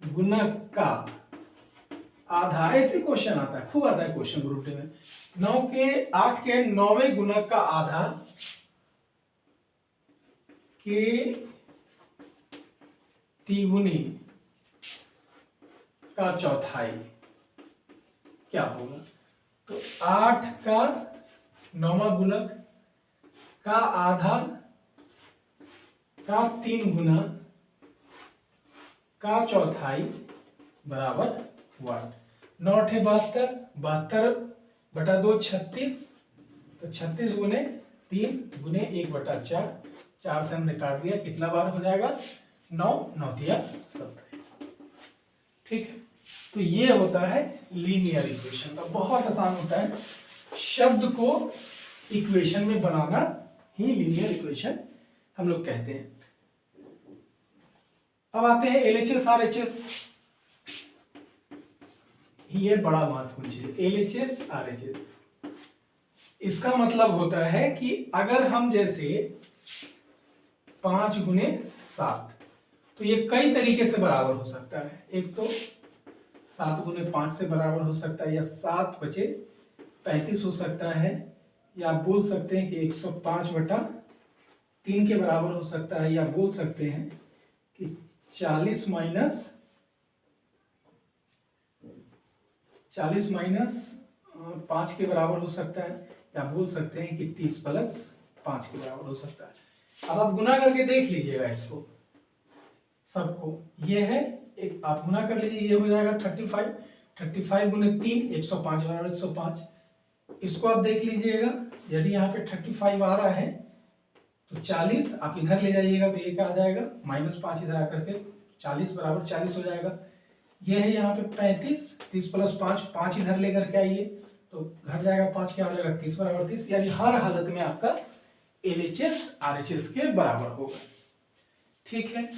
गुणक का आधा, ऐसे क्वेश्चन आता है, खूब आता है क्वेश्चन ग्रुप डी में। 8 के 9वें गुणक का आधा के तिगुनी का चौथाई क्या होगा। तो 8 का 9वां गुणक का आधा का 3 गुना का चौथाई बराबर 1। 9 अठे 72, 72/2 36, तो 36 गुने 3 गुने 1/4, 4 से हमने काट दिया, कितना बार हो जाएगा 9, 9 तिया 17। ठीक है, तो ये होता है लीनियर इक्वेशन का, बहुत आसान होता है, शब्द को इक्वेशन में बनाना ही लीनियर इक्वेशन हम लोग कहते हैं। अब आते हैं LHS RHS, ये बड़ा महत्वपूर्ण चीज है, LHS RHS। इसका मतलब होता है कि अगर हम जैसे 5 गुने 7, तो ये कई तरीके से बराबर हो सकता है। एक तो 7 गुने 5 से बराबर हो सकता है, या 7 बचे 35 हो सकता है, या आप बोल सकते हैं कि 105/3 के बराबर हो सकता है, या बोल सकते हैं कि 40 माइनस 5 के बराबर हो सकता है, या बोल सकते हैं कि 30 + 5 के बराबर हो सकता है। अब आप गुना करके देख लीजिएगा इसको सबको, ये है एक, आप गुना कर लीजिए, ये हो जाएगा 35 गुने 3 105 बराबर 105। इसको आप देख लीजिएगा, यदि यहाँ पे 35 आ रहा है तो 40 आप इधर ले जाइएगा तो ये क्या आ जाएगा -5 इधर आकर के 40 बराबर 40 हो जाएगा। ये है यहाँ पे 35, 30 + 5, 5 इधर लेकर के आइए तो घट जाएगा 5, क्या हो जाएगा 30 बराबर 30। यानी हर हालत में आपका LHS RHS के बराबर होगा। ठीक है,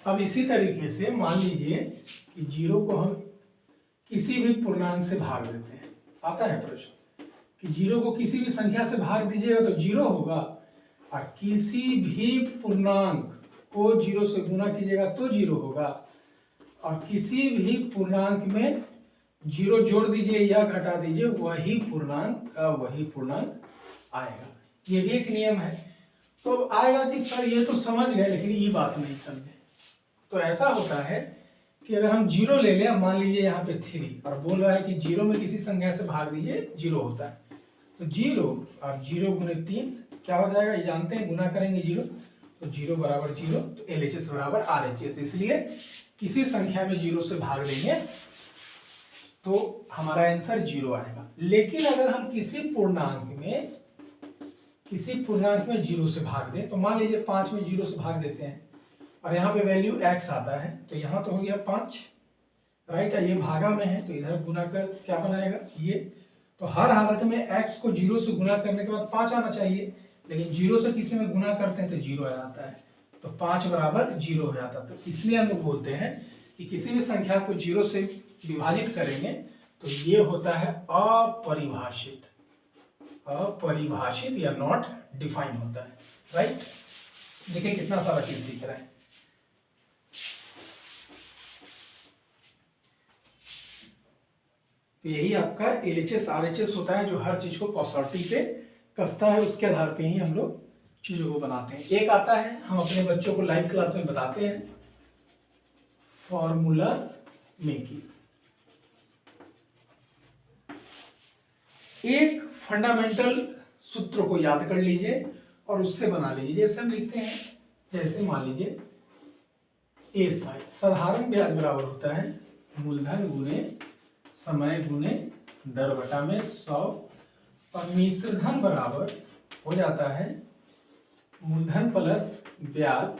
अब इसी तरीके से मान लीजिए कि 0 को हम किसी भी पूर्णांक से भाग देते हैं। आता है प्रश्न कि 0 को किसी भी संख्या से भाग दीजिएगा तो 0 होगा, और किसी भी पूर्णांक को 0 से गुना कीजिएगा तो 0 होगा, और किसी भी पूर्णांक में 0 जोड़ दीजिए या घटा दीजिए वही पूर्णांक का वही पूर्णांक आएगा। ये भी एक नियम है। तो आएगा कि सर ये तो समझ गए लेकिन ये बात नहीं समझे। तो ऐसा होता है कि अगर हम 0 ले लें, मान लीजिए यहाँ पे 3, और बोल रहा है कि 0 में किसी संख्या से भाग दीजिए 0 होता है, तो 0 और 0 गुने 3 क्या हो जाएगा, ये जानते हैं, गुना करेंगे 0 तो 0 बराबर 0, तो LHS बराबर RHS। इसलिए किसी संख्या में 0 से भाग देंगे तो हमारा आंसर 0 आएगा। लेकिन अगर हम किसी पूर्णांक में 0 से भाग दें, तो मान लीजिए 5 में 0 से भाग देते हैं और यहाँ पे वैल्यू x आता है, तो यहाँ तो हो गया 5, राइट, ये भागा में है तो इधर गुना कर क्या बनाएगा ये। तो हर हालत में x को 0 से गुना करने के बाद 5 आना चाहिए, लेकिन 0 से किसी में गुना करते हैं तो 0 आ जाता है, तो 5 बराबर 0 हो जाता है। तो इसलिए हम लोग बोलते हैं कि किसी भी संख्या को 0 से विभाजित करेंगे तो ये होता है अपरिभाषित या नॉट डिफाइन होता है, राइट। देखिए कितना सारा चीज सीख रहा है। तो यही आपका LHS RHS होता है, जो हर चीज को कसौटी पे कसता है, उसके आधार पे ही हम लोग चीजों को बनाते हैं। एक आता है, हम अपने बच्चों को लाइव क्लास में बताते हैं, फॉर्मूला मेकिंग। एक फंडामेंटल सूत्र को याद कर लीजिए और उससे बना लीजिए। जैसे हम लिखते हैं, जैसे मान लीजिए SI साधारण ब्याज बराबर होता है मूलधन गुने समय गुने दर बटा में 100, और मिश्र धन बराबर हो जाता है मूलधन प्लस ब्याज,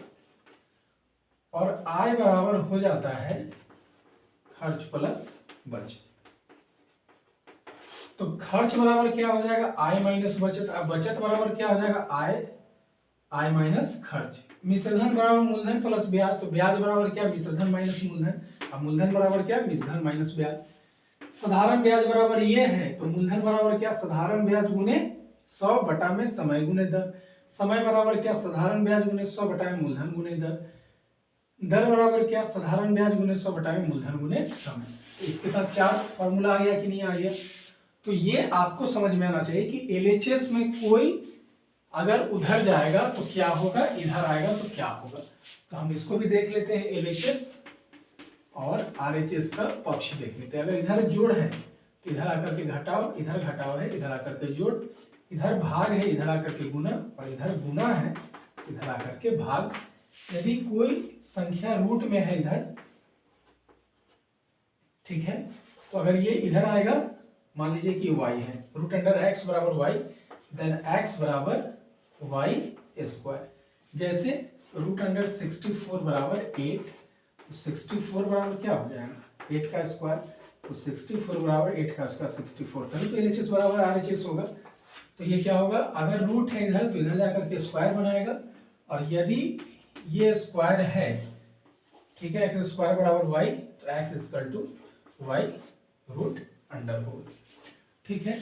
और आय बराबर हो जाता है खर्च प्लस बचत। तो खर्च बराबर क्या हो जाएगा, आय माइनस बचत। अब बचत बराबर क्या हो जाएगा, आय माइनस खर्च। मिश्रधन बराबर मूलधन प्लस ब्याज, तो ब्याज बराबर क्या, मिश्रधन माइनस मूलधन। अब मूलधन बराबर क्या, मिश्रधन माइनस ब्याज। साधारण ब्याज बराबर ये है, तो मूलधन बराबर क्या, साधारण ब्याज गुने 100 बटा में समय गुने दर। समय बराबर क्या, साधारण ब्याज गुने 100 बटा में मूलधन गुने दर। दर बराबर क्या, साधारण ब्याज गुने 100 बटा में मूलधन गुने समय। तो इसके साथ 4 फॉर्मूला आ गया कि नहीं आ गया। तो ये आपको समझ में आना चाहिए कि LHS में कोई अगर उधर जाएगा तो क्या होगा, इधर आएगा तो क्या होगा। तो हम इसको भी देख लेते हैं, LHS और RHS का पक्ष देख लेते हैं। अगर इधर जोड़ है तो इधर आकर के घटाओ, इधर घटाओ है, इधर आकर के जोड़, इधर भाग है, इधर आकर के गुना, और इधर गुना है, इधर आकर के भाग। यदि कोई संख्या रूट में है इधर, ठीक है, तो अगर ये इधर आएगा, मान लीजिए कि y है, रूट अंडर x बराबर y, देन x बराबर y स्क्वायर। जैसे रूट अंडर 64 बराबर 8, तो 64 बराबर क्या हो जाएगा 8 का स्क्वायर, तो 64 बराबर 8 का स्क्वायर 64, तभी तो LHS बराबर RHS होगा। तो ये क्या होगा, अगर रूट है इधर तो इधर जाकर के स्क्वायर बनाएगा, और यदि ये स्क्वायर है, ठीक है, एक्स स्क्वायर बराबर वाई, तो x equal to y root under होगा, ठीक है।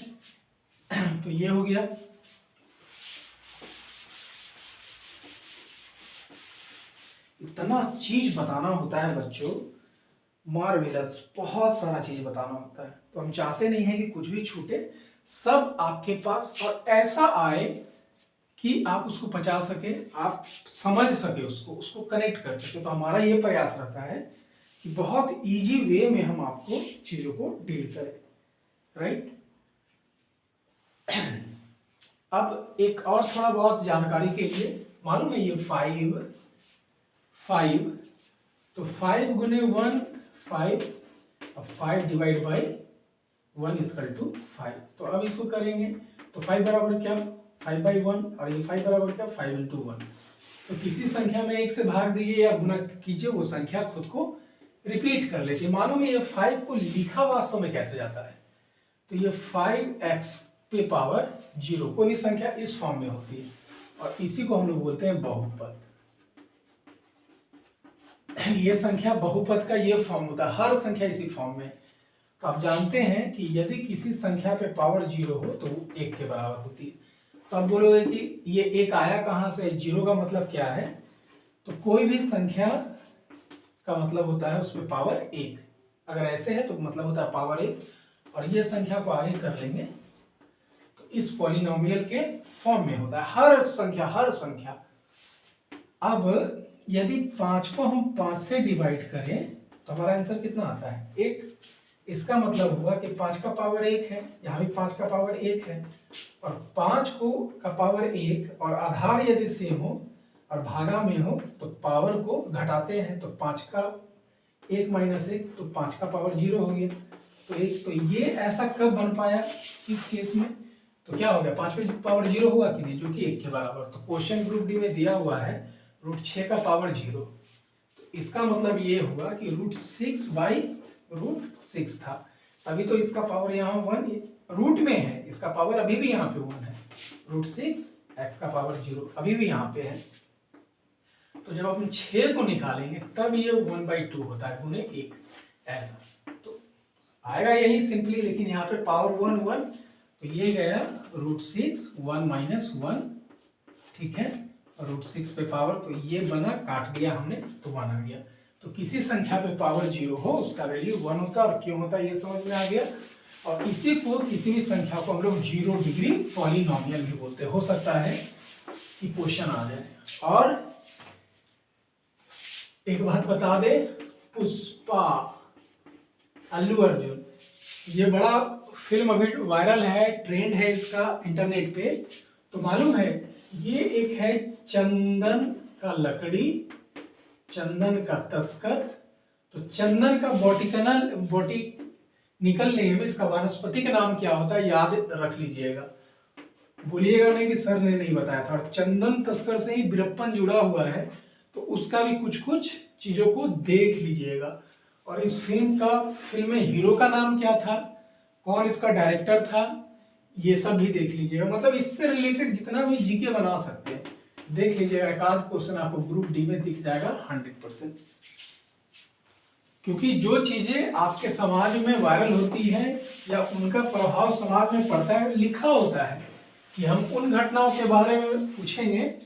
तो ये हो गया। इतना चीज बताना होता है बच्चों, मार्वेलस, बहुत सारा चीज बताना होता है। तो हम चाहते नहीं है कि कुछ भी छूटे, सब आपके पास और ऐसा आए कि आप उसको पचा सके, आप समझ सके, उसको कनेक्ट कर सके। तो हमारा ये प्रयास रहता है कि बहुत इजी वे में हम आपको चीजों को डील करें, राइट। अब एक और थोड़ा बहुत जानकारी के लिए, मालूम है ये 5, तो 5 गुने 1 5, अब 5 डिवाइड बाई 1 इक्वल टू 5। तो अब इसको करेंगे तो 5 बराबर क्या 5/1, और ये 5 बराबर क्या 5 इंटू 1। तो किसी संख्या में 1 से भाग दीजिए या गुना कीजिए, वो संख्या खुद को रिपीट कर लेती है। मालूम है ये 5 को लिखा वास्तव में कैसे जाता है, तो ये 5x पे पावर 0, कोई भी संख्या इस फॉर्म में होती है, और इसी को हम लोग बोलते हैं बहुपद। ये संख्या बहुपद का ये फॉर्म होता है, हर संख्या इसी फॉर्म में। तो आप जानते हैं कि यदि किसी संख्या पे पावर 0 हो तो वो 1 के बराबर होती है। तो आप बोलोगे कि ये 1 आया कहाँ से, 0 का मतलब क्या है, तो कोई भी संख्या का मतलब होता है उसमें पावर 1, अगर ऐसे है तो मतलब होता है पावर 1, और ये संख्या को आगे कर लेंगे तो इस पॉलिनोमियल के फॉर्म में होता है हर संख्या। अब यदि 5 को हम 5 से डिवाइड करें तो हमारा आंसर कितना आता है 1। इसका मतलब हुआ कि 5 का पावर 1 है, यहाँ भी 5 का पावर 1 है, और 5 को का पावर 1 और आधार यदि सेम हो और भागा में हो तो पावर को घटाते हैं, तो 5 का 1 माइनस 1, तो 5 का पावर 0 हो गया। तो एक तो ये ऐसा कब बन पाया इस केस में, तो क्या हो गया 5 पे पावर 0 हुआ कि नहीं, जो कि 1 के बराबर। तो क्वेश्चन ग्रुप डी में दिया हुआ है √6 का पावर 0, तो इसका मतलब ये हुआ कि √6/√6 था, अभी तो इसका पावर यहाँ 1 रूट में है, इसका पावर अभी भी यहाँ पे 1 है, √6 x का पावर 0 अभी भी यहाँ पे है। तो जब हम 6 को निकालेंगे तब ये 1/2 होता है गुने 1, ऐसा तो आएगा यही सिंपली, लेकिन यहाँ पे पावर 1 तो ये गया √6 1 माइनस 1, ठीक है, √6 पे पावर, तो ये बना, काट दिया हमने तो 1 आ गया। तो किसी संख्या पे पावर 0 हो उसका वैल्यू 1 होता है, और क्यों होता है ये समझ में आ गया। और इसी को किसी भी संख्या को हम लोग 0 डिग्री पॉलिनोमियल भी बोलते हैं। हो सकता है कि क्वेश्चन आ जाए। और एक बात बता दे, पुष्पा, अल्लू अर्जुन, ये बड़ा फिल्म अभी वायरल है, ट्रेंड है इसका इंटरनेट पे। तो मालूम है ये एक है चंदन का लकड़ी, चंदन का तस्कर। तो चंदन का बॉटिनिकल नेम, इसका वानस्पतिक नाम क्या होता है याद रख लीजिएगा, बोलिएगा नहीं कि सर ने नहीं बताया था। और चंदन तस्कर से ही वीरप्पन जुड़ा हुआ है, तो उसका भी कुछ चीजों को देख लीजिएगा। और इस फिल्म में हीरो का नाम क्या था, कौन इसका डायरेक्टर था, ये सब भी देख लीजिएगा। मतलब इससे रिलेटेड जितना भी जीके बना सकते हैं देख लीजिएगा, एक आध क्वेश्चन आपको ग्रुप डी में दिख जाएगा 100%। क्योंकि जो चीजें आपके समाज में वायरल होती है या उनका प्रभाव समाज में पड़ता है, लिखा होता है कि हम उन घटनाओं के बारे में पूछेंगे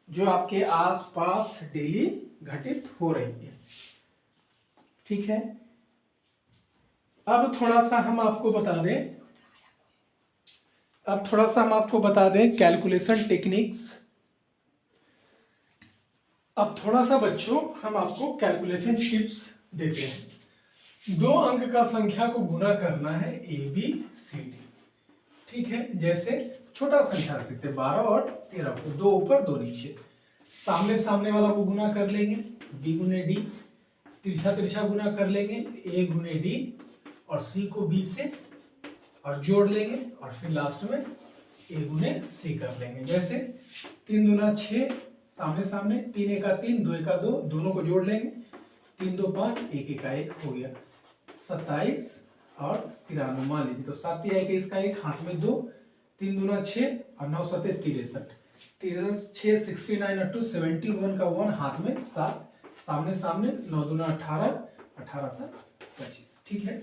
जो आपके आसपास डेली घटित हो रही है, ठीक है। अब थोड़ा सा हम आपको बता दें कैलकुलेशन टेक्निक्स। अब थोड़ा सा बच्चों हम आपको कैलकुलेशन टिप्स देते हैं। दो अंक का संख्या को गुना करना है ABCD, ठीक है। जैसे छोटा संख्या रख सकते हैं 12 और 13 को, 2 ऊपर 2 नीचे। सामने सामने वाला को गुना कर लेंगे B गुने D, तिरछा तिरछा गुना कर लेंगे A गुने D और C को B से और जोड़ लेंगे और फिर लास्ट में A गुने C कर लेंगे। जैसे 3 दूना 6, सामने सामने 3 एका 3, 2 एका 2, दोनों को जोड़ लेंगे, 3 2 5, 1 एका 1 हो गया 27 और 93। मान लीजिए तो 7 या 21 का 1 हाथ में 2, 3 दूना 6 और 9 7 63, 6 69 और 2 71 का 1 हाथ में 7, सामने सामने 9 दूना 18, 18 7 25, ठीक है।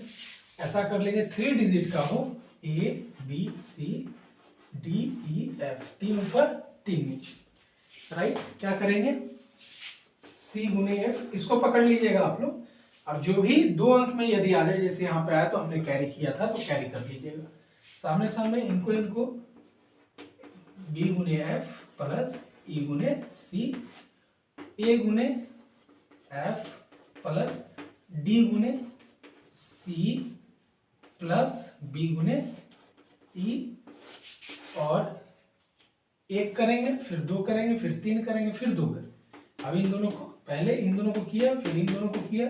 ऐसा कर लेंगे 3 डिजिट का हो A B C D E F, 3 ऊपर 3 नीचे, राइट। क्या करेंगे C गुने F, इसको पकड़ लीजिएगा आप लोग, और जो भी 2 अंक में यदि आ जाए, जैसे यहाँ पे आया तो हमने कैरी किया था तो कैरी कर लीजिएगा। सामने सामने इनको B गुने F प्लस E गुने C, A गुने F प्लस D गुने C प्लस B गुने E, और 1 करेंगे, फिर 2 करेंगे, फिर 3 करेंगे, फिर 2 करेंगे। अब इन दोनों को, पहले इन दोनों को किया, फिर इन दोनों को किया,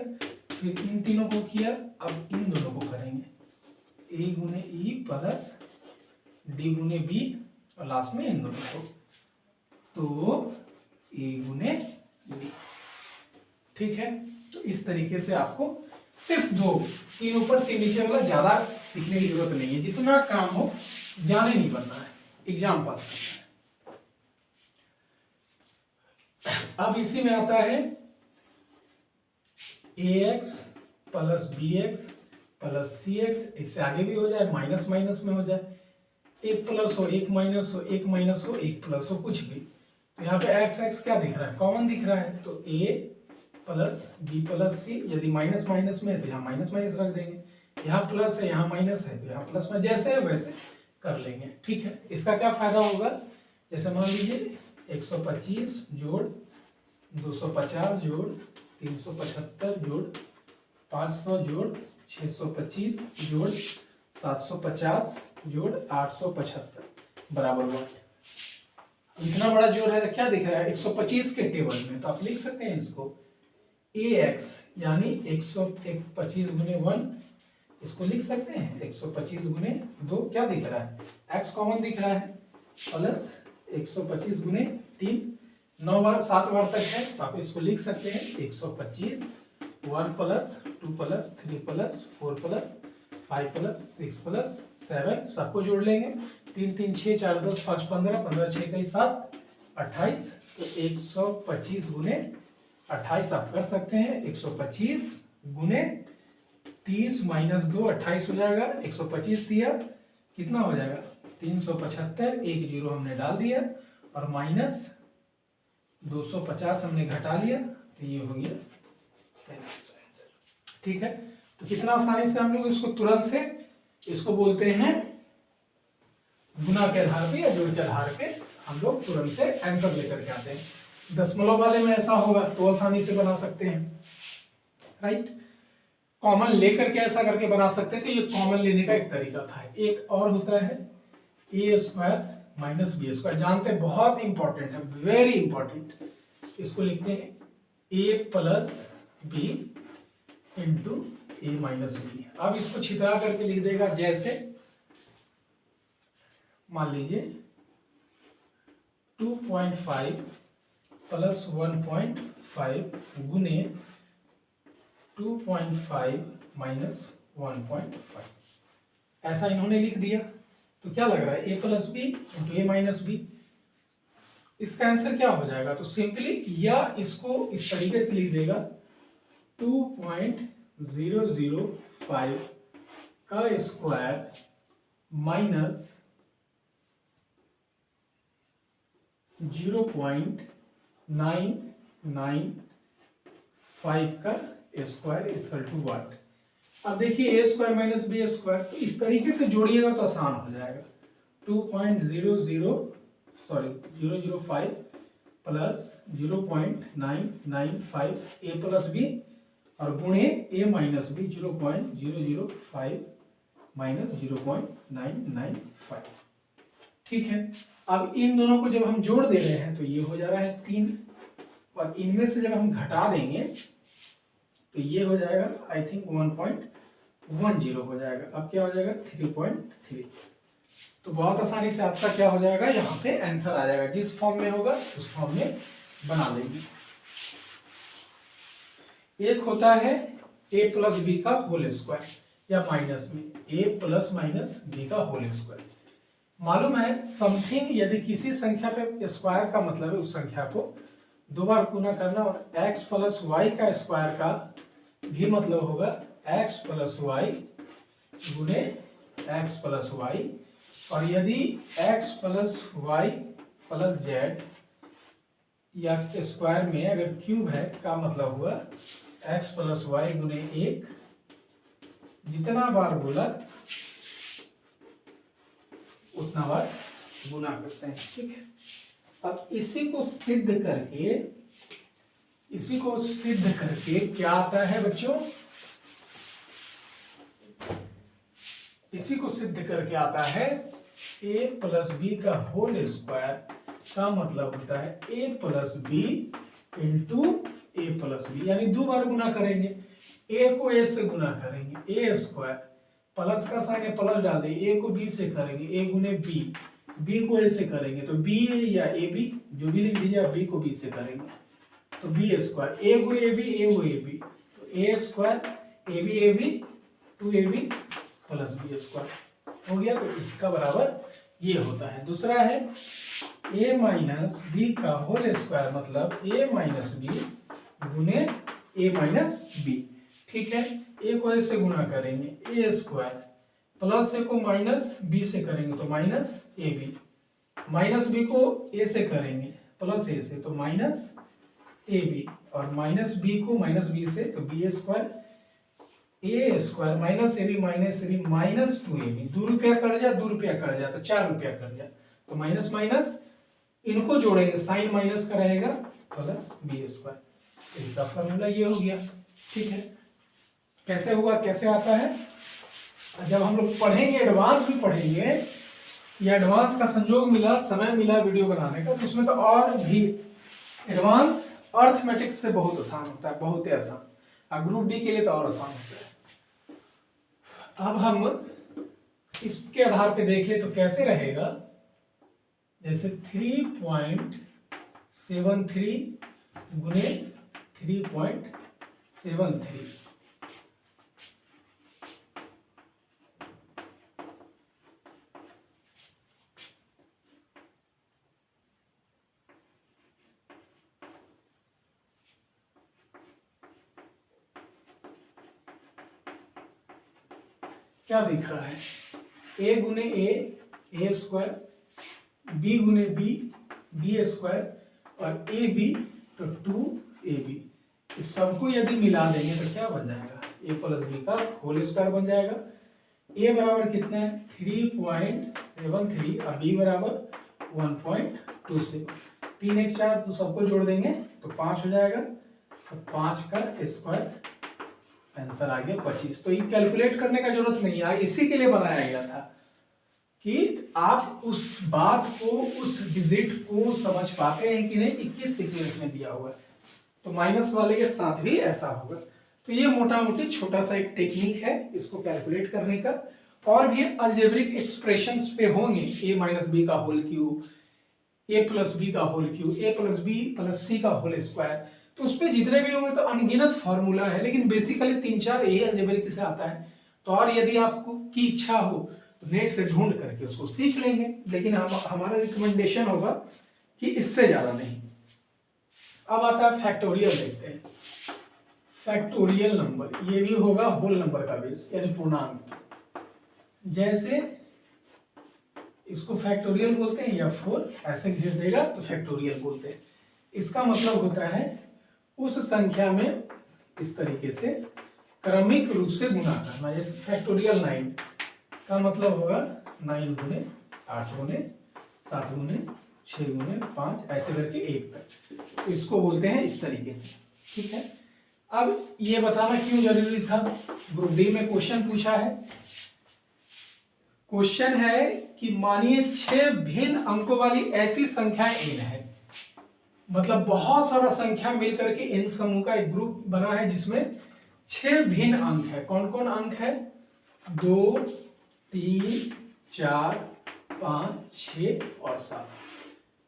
फिर इन तीनों को किया, अब इन दोनों को करेंगे A गुने E प्लस D गुने B और लास्ट में इन दोनों को, तो A गुने B, ठीक है। तो इस तरीके से आपको सिर्फ 2, 3 ऊपर 3 नीचे वाला ज्यादा सीखने की जरूरत नहीं है, जितना काम हो ज्ञान ही नहीं बनना है, एग्जाम पास करना है। अब इसी में आता है AX plus BX plus CX, इससे आगे भी हो जाए, माइनस माइनस में हो जाए, 1 प्लस हो 1 माइनस हो, 1 माइनस हो 1 प्लस हो, कुछ भी। तो यहाँ पे XX क्या दिख रहा है, कॉमन दिख रहा है, तो A plus B plus C, यदि माइनस माइनस में है तो यहाँ माइनस माइनस रख देंगे, यहाँ प्लस है यहाँ माइनस है तो यहाँ प्लस में, जैसे है वैसे कर लेंगे, ठीक है। इसका क्या फायदा होगा, जैसे मान लीजिए 125 जोड़ 250 जोड़ 375 जोड़ 500 जोड़ 625 जोड़ 750 जोड़ 875 बराबर 1। इतना बड़ा जोड़ है, क्या दिख रहा है 125 के टेबल में, तो आप लिख सकते हैं इसको AX यानी 125 गुने 1, इसको लिख सकते हैं 125 गुने 2, क्या दिख रहा है x कॉमन दिख रहा है, प्लस 125 गुने 3, 9 बार 7 बार तक है, तो आप इसको लिख सकते हैं 125, 1 plus 2 plus 3 plus 4 plus 5 plus 6 plus 7, सबको जोड़ लेंगे, 3 3 6 4 10 5 15, 15 6 का 7 28, तो 125 गुने 28 आप कर सकते हैं, 125 गुने 30 माइनस 2 28 हो जाएगा, 125 दिया कितना हो जाएगा 375, 1 जीरो हमने डाल दिया और माइनस 250 हमने घटा लिया, तो ये हो गया, ठीक है। तो कितना आसानी से हम लोग इसको तुरंत से, इसको बोलते हैं गुना के आधार पे या जोड़ के आधार पे हम लोग तुरंत से आंसर लेकर के आते हैं। दशमलव वाले में ऐसा होगा तो आसानी से बना सकते हैं, राइट। कॉमन लेकर के ऐसा करके बना सकते हैं, तो ये कॉमन लेने का एक तरीका था। एक और होता है ए स्क्वायर माइनस बी स्क्वायर, जानते हैं बहुत इंपॉर्टेंट है, वेरी इंपॉर्टेंट। इसको लिखते हैं ए प्लस बी इंटू ए माइनस बी। अब इसको छितरा करके लिख देगा, जैसे मान लीजिए 2.5 प्लस 1.5 गुने 2.5 माइनस 1.5, ऐसा इन्होंने लिख दिया। तो क्या लग रहा है ए प्लस बी इंटू ए माइनस बी, इसका आंसर क्या हो जाएगा। तो सिंपली या इसको इस तरीके से लिख देगा 2.005 का स्क्वायर माइनस 0.995 का स्क्वायर इक्वल टू व्हाट। अब देखिए a square minus b square, तो इस तरीके से जोड़िएगा तो आसान हो जाएगा। 005 प्लस 0.995 ए प्लस बी और गुणे a माइनस बी 0.005 माइनस 0.995। ठीक है, अब इन दोनों को जब हम जोड़ दे रहे हैं तो ये हो जा रहा है 3, और इनमें से जब हम घटा देंगे तो ये हो जाएगा आई थिंक 1.10 हो जाएगा। अब क्या हो जाएगा 3.3। तो बहुत आसानी से आपका क्या हो जाएगा, यहाँ पे आंसर आ जाएगा। जिस फॉर्म में होगा उस फॉर्म में बना लेंगे। एक होता है a प्लस बी का होल स्क्वायर, या माइनस में a प्लस माइनस बी का होल स्क्वायर। मालूम है समथिंग यदि किसी संख्या पे स्क्वायर का मतलब है उस संख्या को दो बार गुना करना, और x प्लस वाई का स्क्वायर का भी मतलब होगा x प्लस वाई गुने x प्लस वाई, और यदि x plus y plus z या स्क्वायर में अगर क्यूब है का मतलब हुआ x प्लस वाई गुने 1, जितना बार बोला उतना बार गुना करते हैं। ठीक है, अब इसी को सिद्ध करके क्या आता है बच्चों, इसी को सिद्ध करके आता है a प्लस बी का होल स्क्वायर का मतलब होता है a plus b into a plus b, यानी दो बार गुना करेंगे। a को a से गुना करेंगे a स्क्वायर, प्लस का साइन है प्लस डाल देंगे, a को b से करेंगे a गुने b, b को a से करेंगे तो b या a b जो भी लिख दीजिए, b को b से करेंगे तो b स्क्वायर, a को a b तो a square a b 2ab plus b square हो गया। तो इसका बराबर ये होता है। दूसरा है a माइनस बी का होल स्क्वायर, मतलब a माइनस बी गुने a माइनस बी। ठीक है, a को a से गुना करेंगे a स्क्वायर, प्लस a को माइनस b से करेंगे तो minus a b, minus b को a से करेंगे प्लस a से तो माइनस ए बी, और माइनस b को माइनस b से तो b square, a square minus a b minus 2ab, 2 रुपया कट जा 2 रुपया कट जा तो 4 रुपया कट जा, तो माइनस माइनस इनको जोड़ेंगे साइन माइनस का रहेगा प्लस बी स्क्वायर। इसका फॉर्मूला ये हो गया। ठीक है, कैसे हुआ, कैसे आता है, जब हम लोग पढ़ेंगे एडवांस भी पढ़ेंगे, या एडवांस का संयोग मिला, समय मिला वीडियो बनाने का, तो उसमें तो और भी एडवांस अर्थमेटिक्स से बहुत आसान होता है, बहुत ही आसान, और ग्रुप डी के लिए तो और आसान होता है। अब हम इसके आधार पे देख ले तो कैसे रहेगा, जैसे 3.73 गुने 3.73, क्या दिख रहा है, a गुने a स्क्वायर, b गुने b स्क्वायर, और ए बी तो 2ab। इस सबको यदि मिला देंगे तो क्या बन जाएगा, a प्लस बी का होल स्क्वायर बन जाएगा। a बराबर कितना है 3.73 और b बराबर 1.27, 3 1 4 तो सबको जोड़ देंगे तो 5 हो जाएगा, तो 5 का स्क्वायर, आंसर आ गया 25। तो ये कैलकुलेट करने का जरूरत नहीं है, इसी के लिए बनाया गया था कि आप उस बात को, उस डिजिट को समझ पाते हैं कि नहीं कि किस सीक्वेंस में दिया हुआ है। तो माइनस वाले के साथ भी ऐसा होगा। तो ये मोटा मोटी छोटा सा एक टेक्निक है इसको कैलकुलेट करने का। और भी अलजेब्रिक एक्सप्रेशंस पे होंगे, a माइनस बी का whole cube, a plus b का whole cube, a plus b plus c का होल स्क्वायर, तो उस पर जितने भी होंगे तो अनगिनत फॉर्मूला है, लेकिन बेसिकली 3-4 यही अलजेब्रिक से आता है। तो और यदि आपको की इच्छा हो तो नेट से ढूंढ करके उसको सीख लेंगे, लेकिन हमारा रिकमेंडेशन होगा कि इससे ज्यादा नहीं। अब आता है फैक्टोरियल, देखते हैं फैक्टोरियल नंबर, ये भी होगा होल नंबर का बेस यानी पूर्णांक। जैसे इसको फैक्टोरियल बोलते हैं या 4 ऐसे घेर देगा तो फैक्टोरियल बोलते हैं। इसका मतलब होता है उस संख्या में इस तरीके से क्रमिक रूप से गुना करना। जैसे फैक्टोरियल 9 का मतलब होगा 9 गुने 8 गुने 7 गुने 6 गुने 5 ऐसे करके 1 तक, तो इसको बोलते हैं इस तरीके से। ठीक है, अब ये बताना क्यों जरूरी था, ग्रुप डी में क्वेश्चन पूछा है। क्वेश्चन है कि मानिए 6 भिन्न अंकों वाली ऐसी संख्याएं n है, मतलब बहुत सारा संख्या मिलकर के इन समूह का एक ग्रुप बना है जिसमें 6 भिन्न अंक है। कौन कौन अंक है? 2, 3, 4, 5, 6 और 7।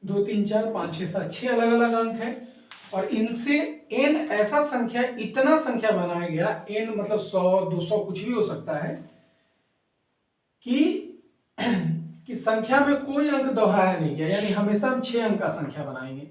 2, 3, 4, 5, 6, 7, 6 अलग अलग अंक है और इनसे n ऐसा संख्या, इतना संख्या बनाया गया, n मतलब 100, 200 कुछ भी हो सकता है, कि संख्या में कोई अंक दोहराया नहीं गया, यानी हमेशा हम 6 अंक का संख्या बनाएंगे।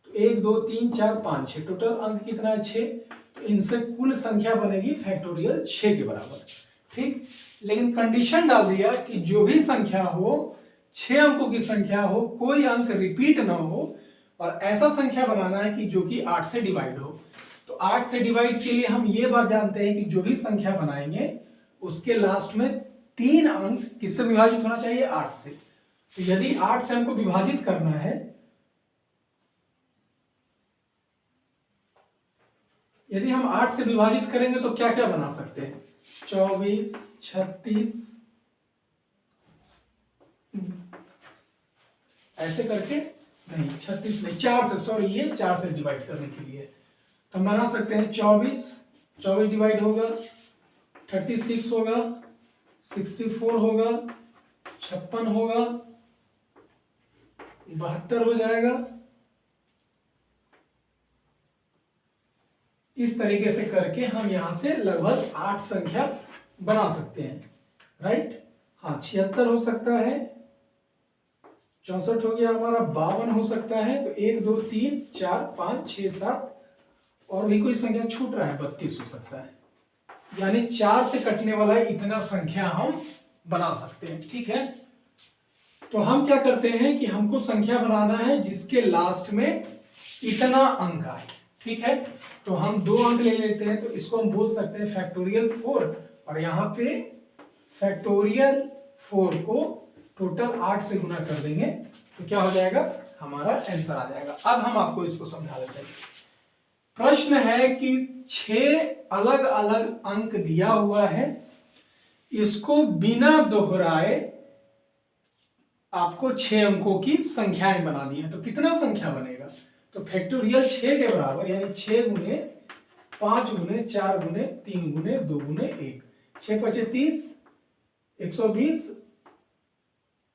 तो 1, 2, 3, 4, 5, 6, टोटल अंक कितना है? 6। तो इनसे कुल संख्या बनेगी फैक्टोरियल 6 के बराबर। ठीक, लेकिन कंडीशन डाल दिया कि जो भी संख्या हो, 6 अंकों की संख्या हो, कोई अंक रिपीट ना हो और ऐसा संख्या बनाना है कि जो कि 8 से डिवाइड हो। तो 8 से डिवाइड के लिए हम ये बात जानते हैं कि जो भी संख्या बनाएंगे उसके लास्ट में 3 अंक किससे विभाजित होना चाहिए? 8 से। तो यदि 8 से हमको विभाजित करना है, यदि हम 8 से विभाजित करेंगे तो क्या क्या बना सकते हैं? 24, 36, ऐसे करके नहीं, 36 नहीं, 4 से, सॉरी, ये 4 से डिवाइड करने के लिए तो हम बना सकते हैं 24 डिवाइड होगा, 36 होगा, 64 होगा, 56 होगा, 72 हो जाएगा। इस तरीके से करके हम यहां से लगभग 8 संख्या बना सकते हैं, राइट। हाँ, 76 हो सकता है, 64 हो गया हमारा, 52 हो सकता है, तो 1, 2, 3, 4, 5, 6, 7 और भी कोई संख्या छूट रहा है, 32 हो सकता है। यानी 4 से कटने वाला इतना संख्या हम बना सकते हैं। ठीक है, तो हम क्या करते हैं कि हमको संख्या बनाना है जिसके लास्ट में इतना अंक आए। ठीक है, तो हम 2 अंक ले लेते हैं, तो इसको हम बोल सकते हैं फैक्टोरियल 4 और यहाँ पे फैक्टोरियल 4 को टोटल 8 से गुना कर देंगे तो क्या हो जाएगा? हमारा आंसर आ जाएगा। अब हम आपको इसको समझा देते हैं। प्रश्न है कि 6 अलग अलग अंक दिया हुआ है, इसको बिना दोहराए आपको 6 अंकों की संख्याएं बनानी है, तो कितना संख्या बनेगा? तो फैक्टोरियल 6 के बराबर, यानी 6 गुने 5 गुने 4 गुने 3 गुने 2 गुने 1, 6 पचे 30, 120,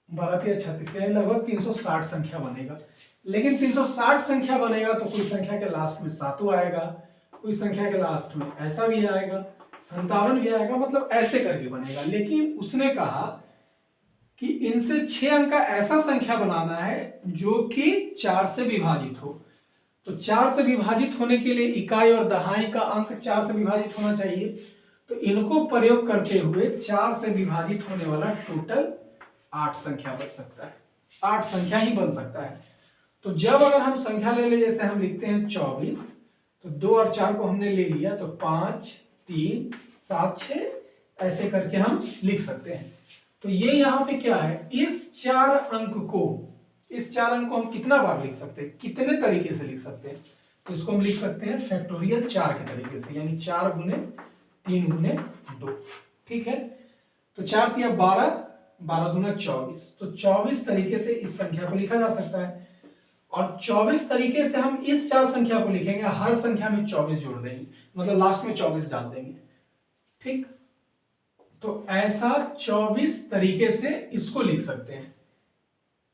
12 तिया 36, यानी लगभग 360 संख्या बनेगा। लेकिन 360 संख्या बनेगा तो कोई संख्या के लास्ट में 7 आएगा, कोई संख्या के लास्ट में ऐसा भी आएगा, 57 भी आएगा, मतलब ऐसे करके बनेगा। लेकिन उसने कहा कि इनसे 6 अंक का ऐसा संख्या बनाना है जो कि 4 से विभाजित हो। तो 4 से विभाजित होने के लिए इकाई और दहाई का अंक 4 से विभाजित होना चाहिए। तो इनको प्रयोग करते हुए 4 से विभाजित होने वाला टोटल 8 संख्या बन सकता है, 8 संख्या ही बन सकता है। तो जब अगर हम संख्या ले ले, जैसे हम लिखते हैं 24, तो 2 और 4 को हमने ले लिया, तो 5, 3, 7, 6 ऐसे करके हम लिख सकते हैं। तो ये यहाँ पे क्या है? इस 4 अंक को हम कितना बार लिख सकते हैं, कितने तरीके से लिख सकते हैं? तो इसको हम लिख सकते हैं फैक्टोरियल 4 के तरीके से, यानी 4 गुने 3 गुने 2। ठीक है, तो 4 तिया 12, 12 दूना 24, तो 24 तरीके से इस संख्या को लिखा जा सकता है। और 24 तरीके से हम इस 4 संख्या को लिखेंगे, हर संख्या में 24 जोड़ देंगे, मतलब लास्ट में 24 डाल देंगे। ठीक, तो ऐसा 24 तरीके से इसको लिख सकते हैं,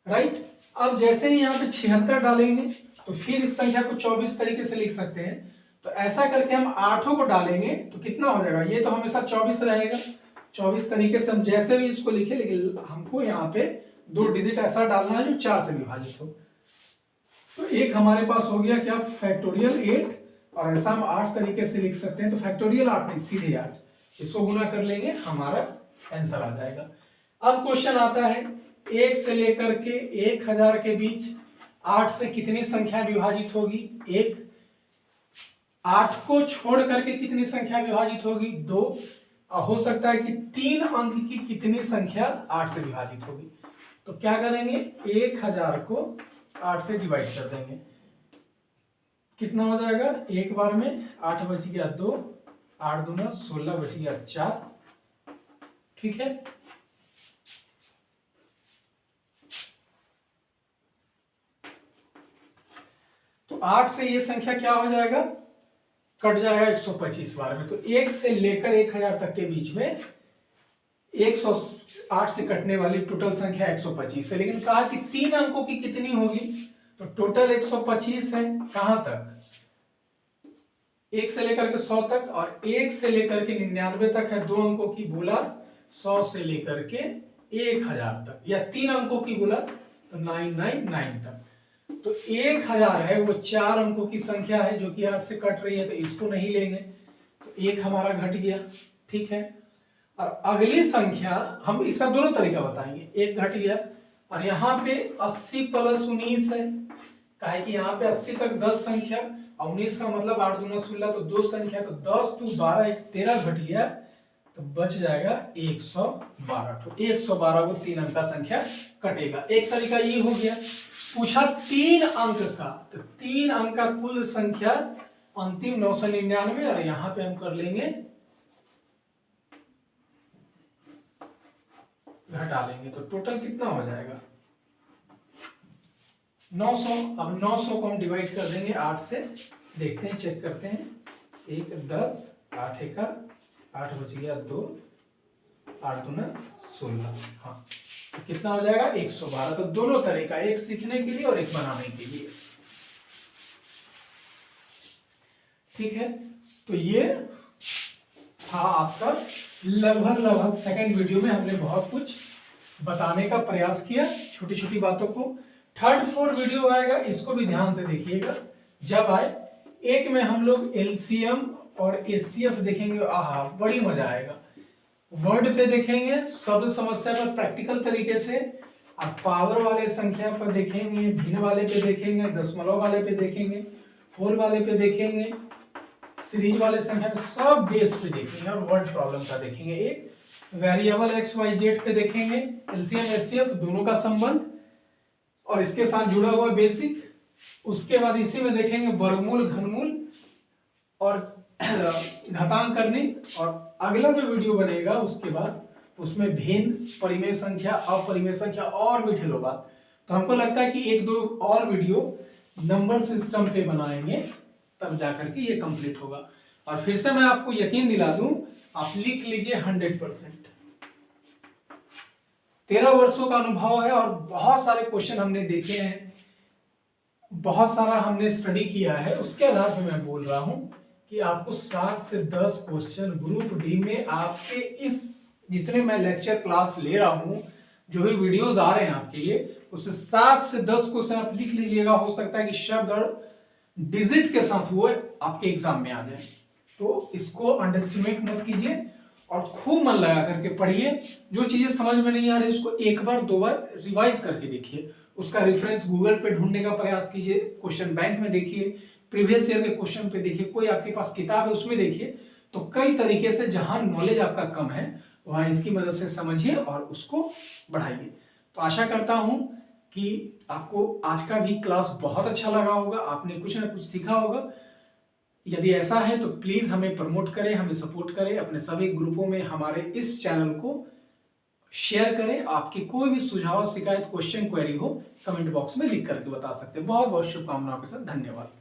राइट। अब जैसे ही यहाँ पे 76 डालेंगे तो फिर इस संख्या को 24 तरीके से लिख सकते हैं। तो ऐसा करके हम 8 को डालेंगे तो कितना हो जाएगा? ये तो हमेशा 24 रहेगा। 24 तरीके से हम जैसे भी इसको लिखे, लेकिन हमको यहाँ पे 2 डिजिट ऐसा डालना है जो 4 से विभाजित हो। तो एक हमारे पास हो गया क्या? फैक्टोरियल 8, और ऐसा हम 8 तरीके से लिख सकते हैं। तो फैक्टोरियल 8 नहीं, सीधे 8, इसको गुना कर लेंगे, हमारा आंसर आ जाएगा। अब क्वेश्चन आता है 1 से लेकर के 1000 के बीच 8 से कितनी संख्या विभाजित होगी? 1। 8 को छोड़ करके कितनी संख्या विभाजित होगी? 2। हो सकता है कि 3 अंक की कितनी संख्या 8 से विभाजित होगी? तो क्या करेंगे? 1000 को 8 से डिवाइड कर देंगे, कितना हो जाएगा, एक बार में 8 बच गया 2, 8 दूना 16 बच गया 4। ठीक है, तो 8 से ये संख्या क्या हो जाएगा, कट जाएगा 125 बार में। तो 1 से लेकर 1000 तक के बीच में 108 से कटने वाली टोटल संख्या 125 है। लेकिन कहा कि 3 अंकों की कितनी होगी, तो टोटल 125 है। कहां तक, 1 से लेकर के 100 तक, और 1 से लेकर के 99 तक है 2 अंकों की, बोला 100 से लेकर के 1000 तक, या 3 अंकों की बोला तो 999 तक। तो 1000 है वो 4 अंकों की संख्या है जो कि 8 से कट रही है, तो इसको नहीं लेंगे, तो 1 हमारा घट गया। ठीक है, और अगली संख्या हम इसका दोनों तरीका बताएंगे। 1 घट गया, और यहाँ पे 80 प्लस 19 है, काहे कि यहाँ पे 80 तक 10 संख्या, और 19 का मतलब 8 दूना 16, तो 2 संख्या, तो 10 2 12 1 13 घट गया, तो बच जाएगा 112। तो 112 को 3 अंक का संख्या कटेगा। एक तरीका ये हो गया। पूछा 3 अंक का, तो 3 अंक का कुल संख्या अंतिम 999, और यहां पे हम कर लेंगे घटा लेंगे, तो टोटल कितना हो जाएगा 900। अब 900 को हम डिवाइड कर देंगे 8 से, देखते हैं, चेक करते हैं। 1 10, 8 एका 8 बच गया 2, 8 दूना 16, हाँ, तो कितना हो जाएगा 112। तो दोनों तरह का, एक सीखने के लिए और एक बनाने के लिए। ठीक है, तो ये था आपका लगभग सेकंड वीडियो में हमने बहुत कुछ बताने का प्रयास किया, छोटी छोटी बातों को। थर्ड फोर्थ वीडियो आएगा, इसको भी ध्यान से देखिएगा जब आए। एक में हम लोग एलसीएम और एचसीएफ देखेंगे, आहा बड़ी मजा आएगा। वर्ड पे देखेंगे, शब्द समस्या पर प्रैक्टिकल तरीके से, अब पावर वाले संख्या पर देखेंगे, भिन्न वाले पे देखेंगे, दशमलव वाले पे देखेंगे, होल वाले पे देखेंगे, सीरीज वाले संख्या पे, सब बेस पे देखेंगे, और वर्ड प्रॉब्लम का देखेंगे। एक वेरिएबल एक्स वाई जेड पे देखेंगे, एलसीएम एचसीएफ दोनों का संबंध और इसके साथ जुड़ा हुआ बेसिक। उसके बाद इसी में देखेंगे वर्गमूल, घनमूल और घातांक करने। और अगला जो वीडियो बनेगा उसके बाद उसमें भिन्न, परिमेय संख्या, अपरिमेय संख्या और भी ढेरों बात। तो हमको लगता है कि 1-2 और वीडियो नंबर सिस्टम पे बनाएंगे, तब जाकर के ये कंप्लीट होगा। और फिर से मैं आपको यकीन दिला दूं, आप लिख लीजिए 100%। 13 वर्षों का अनुभव है और बहुत सारे क्वेश्चन हमने देखे हैं, बहुत सारा हमने स्टडी किया है। उसके आधार पर मैं बोल रहा हूं कि आपको 7 से 10 क्वेश्चन ग्रुप डी में आपके इस जितने मैं लेक्चर क्लास ले रहा हूं, जो भी वीडियोस आ रहे हैं आपके लिए, उससे 7 से 10 क्वेश्चन आप लिख लीजिएगा। हो सकता है कि शब्द और डिजिट के साथ वो आपके एग्जाम में आ जाए। तो इसको अंडरएस्टिमेट मत कीजिए और खूब मन लगा करके पढ़िए। जो चीजें समझ में नहीं आ रही उसको एक बार 2 बार रिवाइज करके देखिए, उसका रेफरेंस गूगल पे ढूंढने का प्रयास कीजिए, क्वेश्चन बैंक में देखिए, प्रीवियस ईयर के क्वेश्चन पे देखिए, कोई आपके पास किताब है उसमें देखिए। तो कई तरीके से जहां नॉलेज आपका कम है वहां इसकी मदद से समझिए और उसको बढ़ाइए। तो आशा करता हूं कि आपको आज का भी क्लास बहुत अच्छा लगा होगा, आपने कुछ ना कुछ सीखा होगा। यदि ऐसा है तो प्लीज हमें प्रमोट करें, हमें सपोर्ट करें, अपने सभी ग्रुपों में हमारे इस चैनल को शेयर करें। आपकी कोई भी सुझाव, शिकायत, क्वेश्चन, क्वेरी हो कमेंट बॉक्स में लिख करके बता सकते हैं। बहुत बहुत शुभकामनाओं के साथ, धन्यवाद।